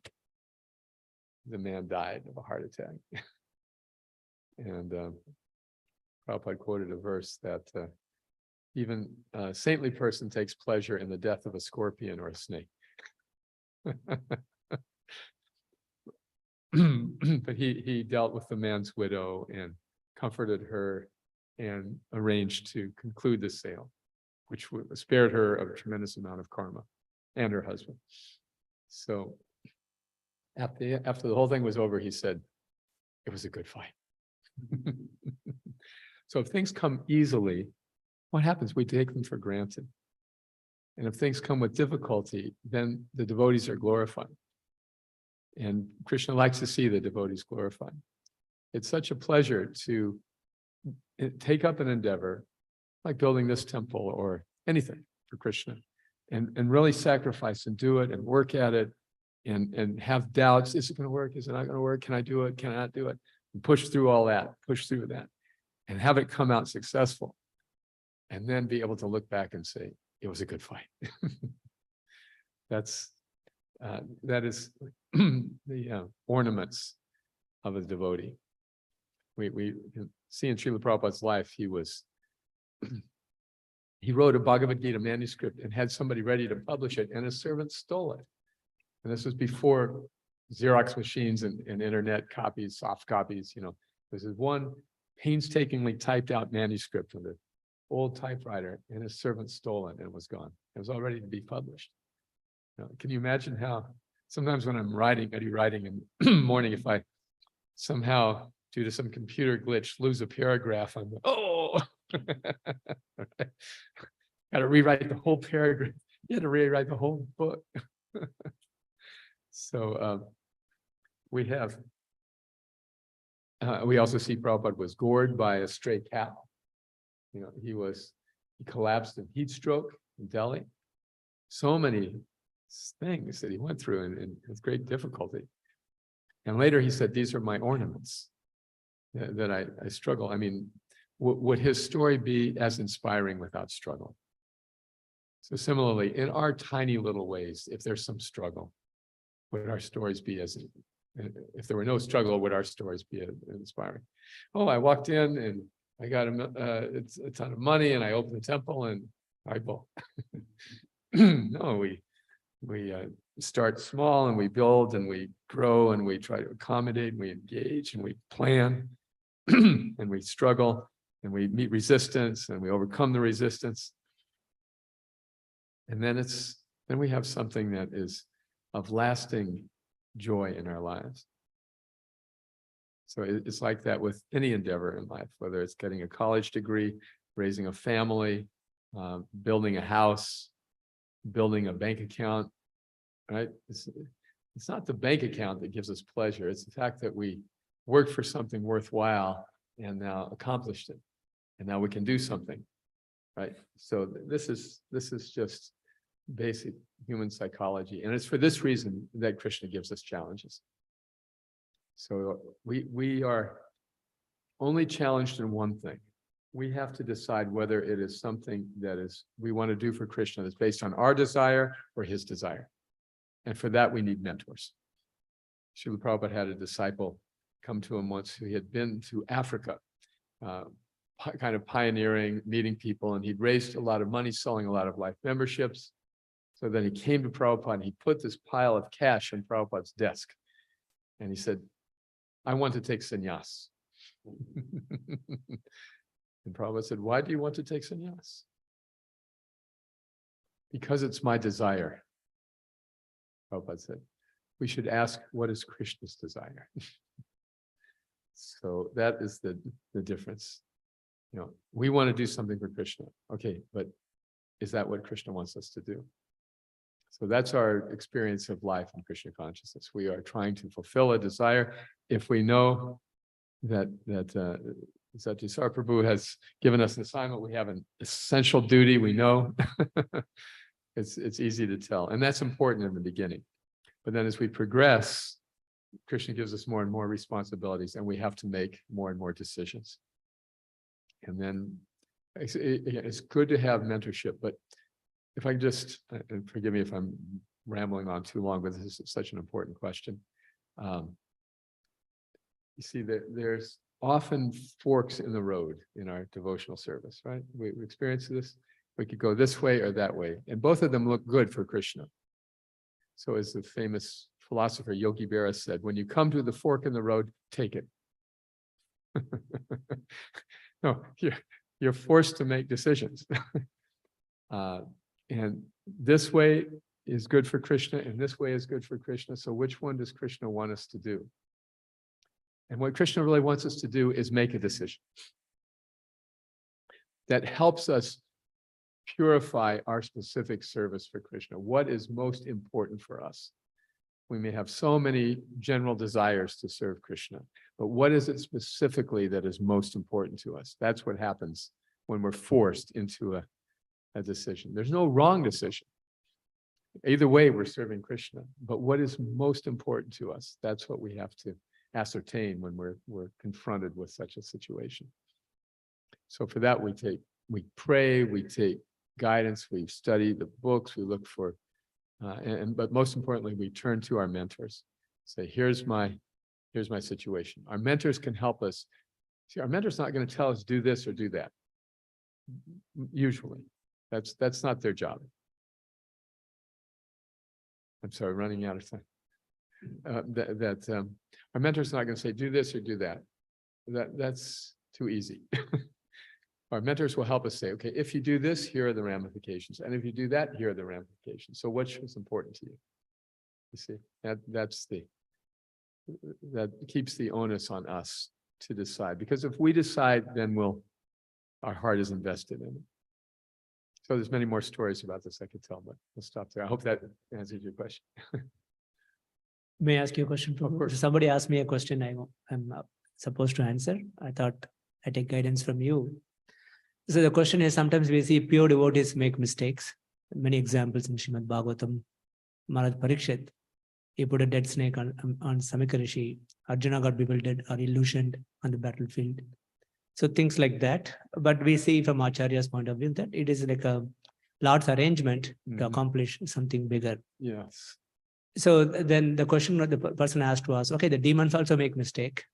S1: the man died of a heart attack. And Prabhupada quoted a verse that even a saintly person takes pleasure in the death of a scorpion or a snake. But he dealt with the man's widow and comforted her and arranged to conclude the sale, which spared her of a tremendous amount of karma, and her husband. So after the whole thing was over, he said, it was a good fight. So if things come easily, what happens? We take them for granted. And if things come with difficulty, then the devotees are glorified. And Krishna likes to see the devotees glorified. It's such a pleasure to take up an endeavor like building this temple or anything for Krishna, and really sacrifice and do it and work at it, and have doubts. Is it going to work? Is it not going to work? Can I do it? Can I not do it? And push through all that, push through that, and have it come out successful. And then be able to look back and say, it was a good fight. That is the ornaments of a devotee. We see in Srila Prabhupada's life, he wrote a Bhagavad Gita manuscript and had somebody ready to publish it, and his servant stole it. And this was before Xerox machines and internet copies, soft copies, this is one painstakingly typed out manuscript from the old typewriter, and his servant stole it and it was gone. It was all ready to be published. Can you imagine how sometimes when I'm writing in the morning, if I somehow, due to some computer glitch, lose a paragraph, I'm got to rewrite the whole paragraph. You had to rewrite the whole book. So we also see Prabhupada was gored by a stray cat. He collapsed in heat stroke in Delhi. So many things that he went through and with great difficulty. And later he said, these are my ornaments that I struggle. I mean, would his story be as inspiring without struggle? So similarly, in our tiny little ways, if there's some struggle, would our stories be if there were no struggle, would our stories be inspiring? Oh, I walked in and I got a ton of money and I opened the temple and I bought. No, we start small and we build and we grow and we try to accommodate and we engage and we plan and we struggle and we meet resistance and we overcome the resistance. And then we have something that is of lasting joy in our lives. So it's like that with any endeavor in life, whether it's getting a college degree, raising a family, building a house, building a bank account, right? It's not the bank account that gives us pleasure. It's the fact that we worked for something worthwhile and now accomplished it. And now we can do something, right? So this is just basic human psychology. And it's for this reason that Krishna gives us challenges. So we are only challenged in one thing. We have to decide whether it is something that we want to do for Krishna that's based on our desire or his desire. And for that, we need mentors. Srila Prabhupada had a disciple come to him once who had been to Africa, kind of pioneering, meeting people, and he'd raised a lot of money, selling a lot of life memberships. So then he came to Prabhupada and he put this pile of cash on Prabhupada's desk. And he said, I want to take sannyas. And Prabhupada said, why do you want to take sannyas? Because it's my desire. Prabhupada said, we should ask, what is Krishna's desire? So that is the difference. We want to do something for Krishna. Okay, but is that what Krishna wants us to do? So that's our experience of life in Krishna consciousness. We are trying to fulfill a desire. If we know that Satyasar Prabhu has given us an assignment, we have an essential duty, we know. It's easy to tell. And that's important in the beginning. But then as we progress, Krishna gives us more and more responsibilities, and we have to make more and more decisions. And then it's good to have mentorship, but if I just, and forgive me if I'm rambling on too long, but this is such an important question. You see that there's often forks in the road in our devotional service, right? We experience this. We could go this way or that way, and both of them look good for Krishna. So as the famous philosopher Yogi Berra said, when you come to the fork in the road, take it. No, you're forced to make decisions. And this way is good for Krishna, and this way is good for Krishna. So which one does Krishna want us to do? And what Krishna really wants us to do is make a decision that helps us purify our specific service for Krishna. What is most important for us? We may have so many general desires to serve Krishna, but what is it specifically that is most important to us? That's what happens when we're forced into a decision. There's no wrong decision. Either way, we're serving Krishna, but what is most important to us? That's what we have to ascertain when we're confronted with such a situation. So for that, we pray, we take guidance, we study the books, we look for, but most importantly, we turn to our mentors. Say, here's my situation. Our mentors can help us. See, our mentor's not going to tell us do this or do that. Usually, that's not their job. I'm sorry, running out of time. our mentor's not going to say, do this or do that. That's too easy. Our mentors will help us say, okay, if you do this, here are the ramifications. And if you do that, here are the ramifications. So which is important to you? You see, that keeps the onus on us to decide. Because if we decide, then our heart is invested in it. So there's many more stories about this I could tell, but we'll stop there. I hope that answers your question.
S5: May I ask you a question?
S1: Of course.
S5: Somebody asked me a question I'm supposed to answer. I thought I take guidance from you. So the question is, sometimes we see pure devotees make mistakes. Many examples in Srimad Bhagavatam. Maharaj Parikshit, he put a dead snake on Samika Rishi. Arjuna got bewildered or illusioned on the battlefield. So things like that. But we see from Acharya's point of view that it is like a Lord's arrangement to accomplish something bigger.
S1: Yes.
S5: So then the question that the person asked was, okay, the demons also make mistake.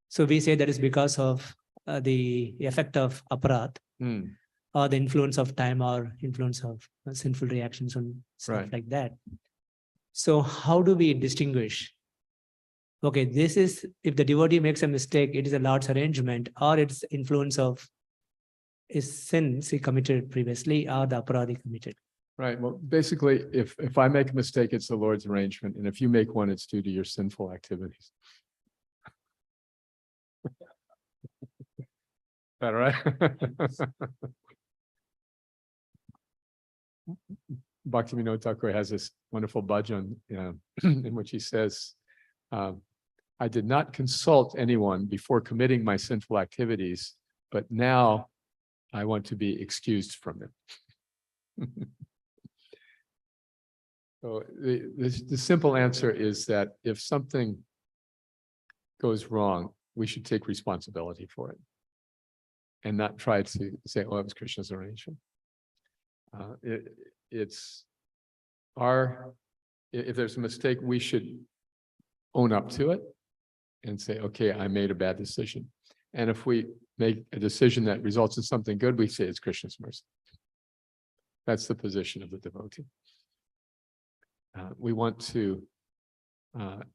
S5: So we say that is because of the effect of aparat or the influence of time or influence of sinful reactions and stuff like that. So how do we distinguish? Okay, this is, if the devotee makes a mistake, it is a Lord's arrangement, or it's influence of his sins he committed previously, or the aparat he committed.
S1: Right. Well, basically, if I make a mistake, it's the Lord's arrangement. And if you make one, it's due to your sinful activities. That right? Bhaktivinoda Thakur has this wonderful bhajan in which he says, I did not consult anyone before committing my sinful activities, but now I want to be excused from them. So the simple answer is that if something goes wrong, we should take responsibility for it and not try to say, oh, it was Krishna's arrangement. If there's a mistake, we should own up to it and say, okay, I made a bad decision. And if we make a decision that results in something good, we say it's Krishna's mercy. That's the position of the devotee. We want to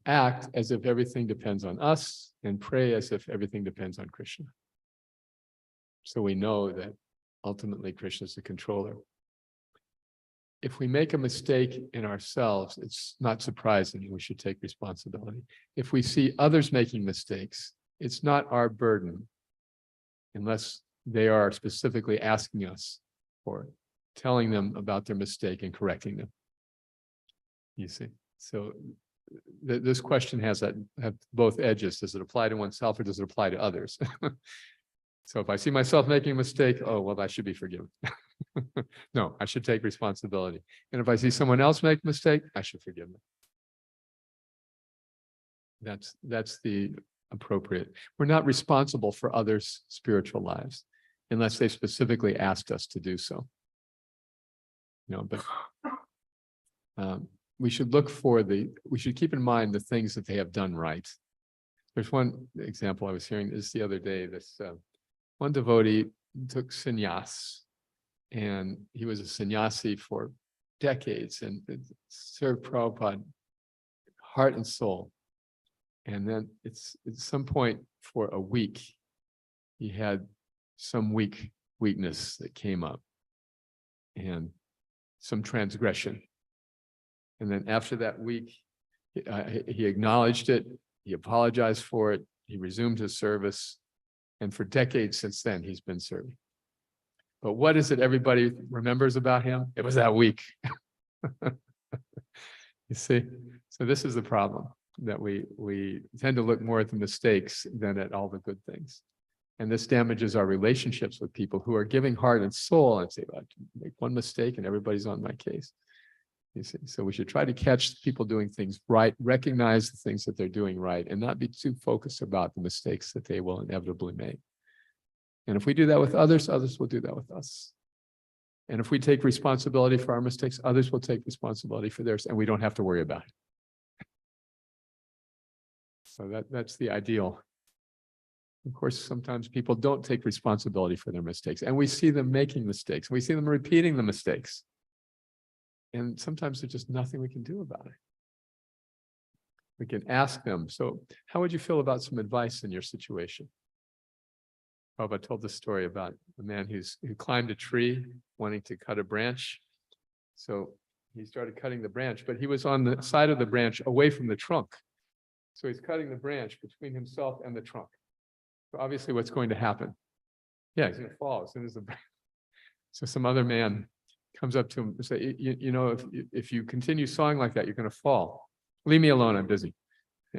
S1: act as if everything depends on us and pray as if everything depends on Krishna. So we know that ultimately Krishna is the controller. If we make a mistake in ourselves, it's not surprising. We should take responsibility. If we see others making mistakes, it's not our burden unless they are specifically asking us for it, telling them about their mistake and correcting them. You see, so this question have both edges. Does it apply to oneself or does it apply to others? So if I see myself making a mistake, oh, well, I should be forgiven. No, I should take responsibility. And if I see someone else make a mistake, I should forgive them. That's the appropriate. We're not responsible for others' spiritual lives unless they specifically asked us to do so. But we should we should keep in mind the things that they have done right. There's one example I was hearing this the other day. This one devotee took sannyas, and he was a sannyasi for decades and served Prabhupada heart and soul. And then it's at some point for a week, he had some weakness that came up and some transgression. And then after that week, he acknowledged it, he apologized for it, he resumed his service, and for decades since then, he's been serving. But what is it everybody remembers about him? It was that week. You see, so this is the problem, that we tend to look more at the mistakes than at all the good things. And this damages our relationships with people who are giving heart and soul and say, well, I can make one mistake and everybody's on my case. You see, so we should try to catch people doing things right, recognize the things that they're doing right, and not be too focused about the mistakes that they will inevitably make. And if we do that with others, others will do that with us. And if we take responsibility for our mistakes, others will take responsibility for theirs, and we don't have to worry about it. So that's the ideal. Of course, sometimes people don't take responsibility for their mistakes, and we see them making mistakes. We see them repeating the mistakes. And sometimes there's just nothing we can do about it. we can ask them. So how would you feel about some advice in your situation? Prabhupada told the story about a man who climbed a tree wanting to cut a branch. So he started cutting the branch, but he was on the side of the branch away from the trunk. So he's cutting the branch between himself and the trunk. So obviously what's going to happen? Yeah, he's going to fall as soon as the branch. So some other man comes up to him and say, you know, if you continue sawing like that, you're going to fall. Leave me alone, I'm busy.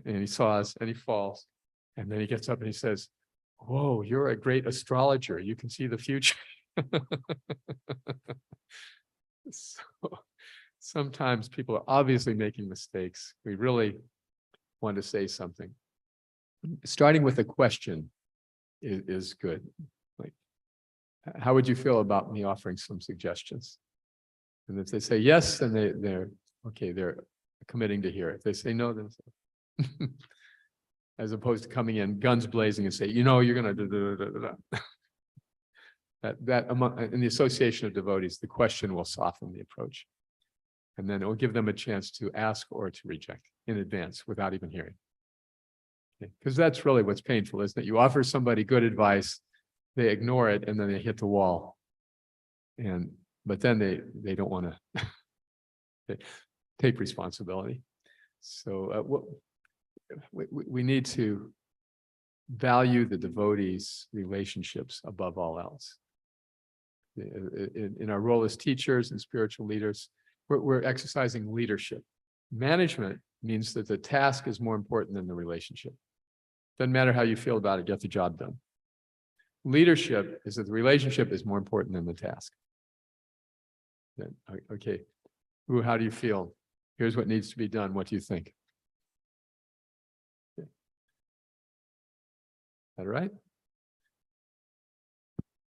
S1: And he saws and he falls. And then he gets up and he says, whoa, you're a great astrologer. You can see the future. So sometimes people are obviously making mistakes. We really want to say something. Starting with a question is good. Like, how would you feel about me offering some suggestions? And if they say yes, then they're okay, they're committing to hear it. If they say no, then as opposed to coming in guns blazing and say, you know, you're going to that among in the association of devotees, the question will soften the approach. And then it will give them a chance to ask or to reject in advance without even hearing. Because that's really what's painful, isn't it? You offer somebody good advice, they ignore it, and then they hit the wall. But then they don't want to take responsibility. So we need to value the devotees' relationships above all else. In our role as teachers and spiritual leaders, we're exercising leadership. Management means that the task is more important than the relationship. Doesn't matter how you feel about it, get the job done. Leadership is that the relationship is more important than the task. Okay, Ooh, how do you feel? Here's what needs to be done. What do you think? Okay. All right?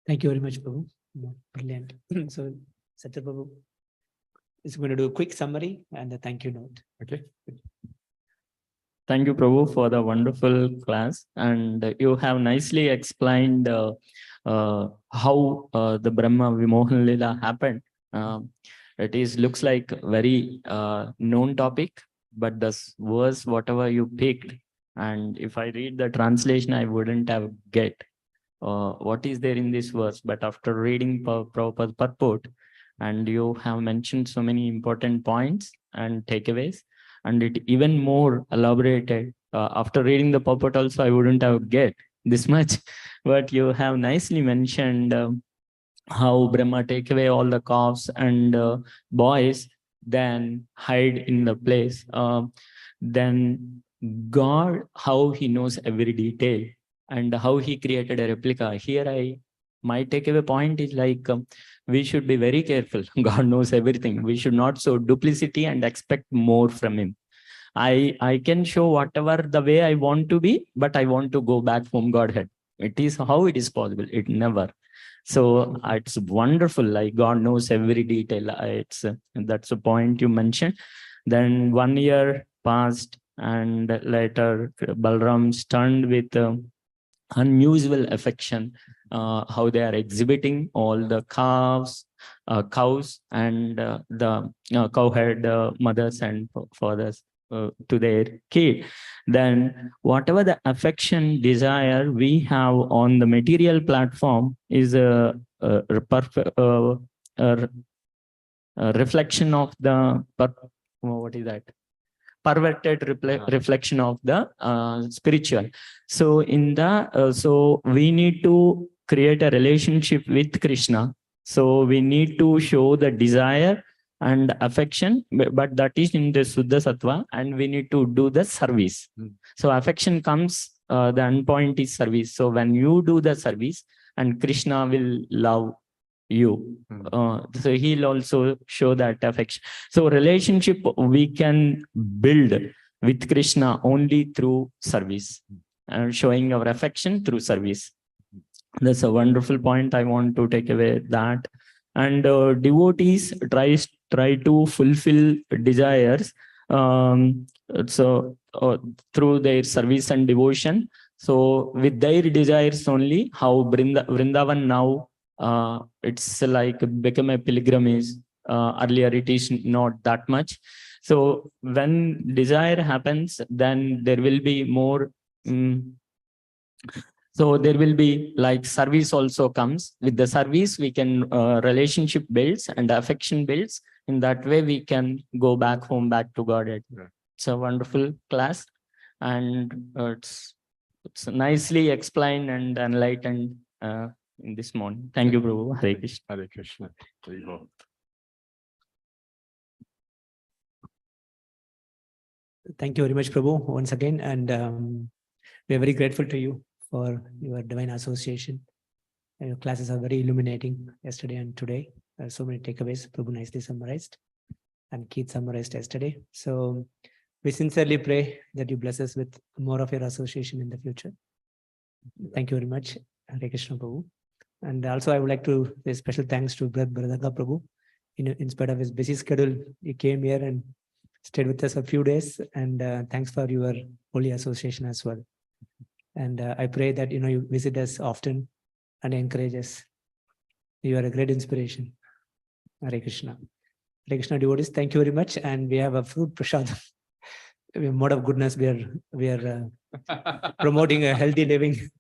S5: Thank you very much, Prabhu. Brilliant. So, Satya Prabhu is going to do a quick summary and a thank you note.
S1: Okay.
S3: Thank you, Prabhu, for the wonderful class. And you have nicely explained how the Brahma Vimohan Lila happened. Looks like a very known topic, but this verse, whatever you picked, and if I read the translation, I wouldn't have get what is there in this verse. But after reading Prabhupada's purport, and you have mentioned so many important points and takeaways, and it even more elaborated. After reading the purport also, I wouldn't have get this much, but you have nicely mentioned how Brahma take away all the calves and boys, then hide in the place. Then God, how he knows every detail and how he created a replica. Here my takeaway point is like, we should be very careful. God knows everything. We should not show duplicity and expect more from him. I can show whatever the way I want to be, but I want to go back from Godhead. It is how it is possible. It never. So it's wonderful. Like God knows every detail. That's a point you mentioned. Then 1 year passed, and later Balram stunned with unusual affection. How they are exhibiting all the cows and the cowherd mothers and fathers to their kid. Then whatever the affection desire we have on the material platform is a reflection of the what is that? Perverted reflection of the spiritual. So in the so we need to create a relationship with Krishna. So we need to show the desire and affection, but that is in the Suddha Sattva, and we need to do the service. So affection comes, the endpoint is service. So when you do the service, and Krishna will love you, so he'll also show that affection. So relationship we can build with Krishna only through service, and showing our affection through service. That's a wonderful point. I want to take away that. And devotees try to fulfill desires through their service and devotion. So with their desires only, how Vrindavan now it's like become a pilgrimage. Earlier it is not that much. So when desire happens, then there will be more. So there will be like service also comes. With the service, we can relationship builds and affection builds. In that way, we can go back home, back to Godhead.
S1: Yeah.
S3: It's a wonderful class, and it's nicely explained and enlightened in this morning. Thank you, Prabhu. Hare Krishna.
S1: Hare Krishna. There you go.
S5: Thank you very much, Prabhu, once again. And we are very grateful to you for your divine association. And your classes are very illuminating yesterday and today. There are so many takeaways. Prabhu nicely summarized, and Keith summarized yesterday. So we sincerely pray that you bless us with more of your association in the future. Thank you very much, Hare Krishna Prabhu. And also I would like to say special thanks to Brother Prabhu. In spite of his busy schedule, he came here and stayed with us a few days. And thanks for your holy association as well. And I pray that you visit us often and encourage us. You are a great inspiration. Hare Krishna. Hare Krishna devotees, thank you very much. And we have a fruit prasad. We have mode of goodness. We are promoting a healthy living.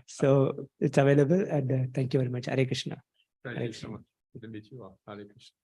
S5: So it's available. And thank you very much. Hare Krishna.
S1: Thank you so much. Good to meet you all. Hare Krishna.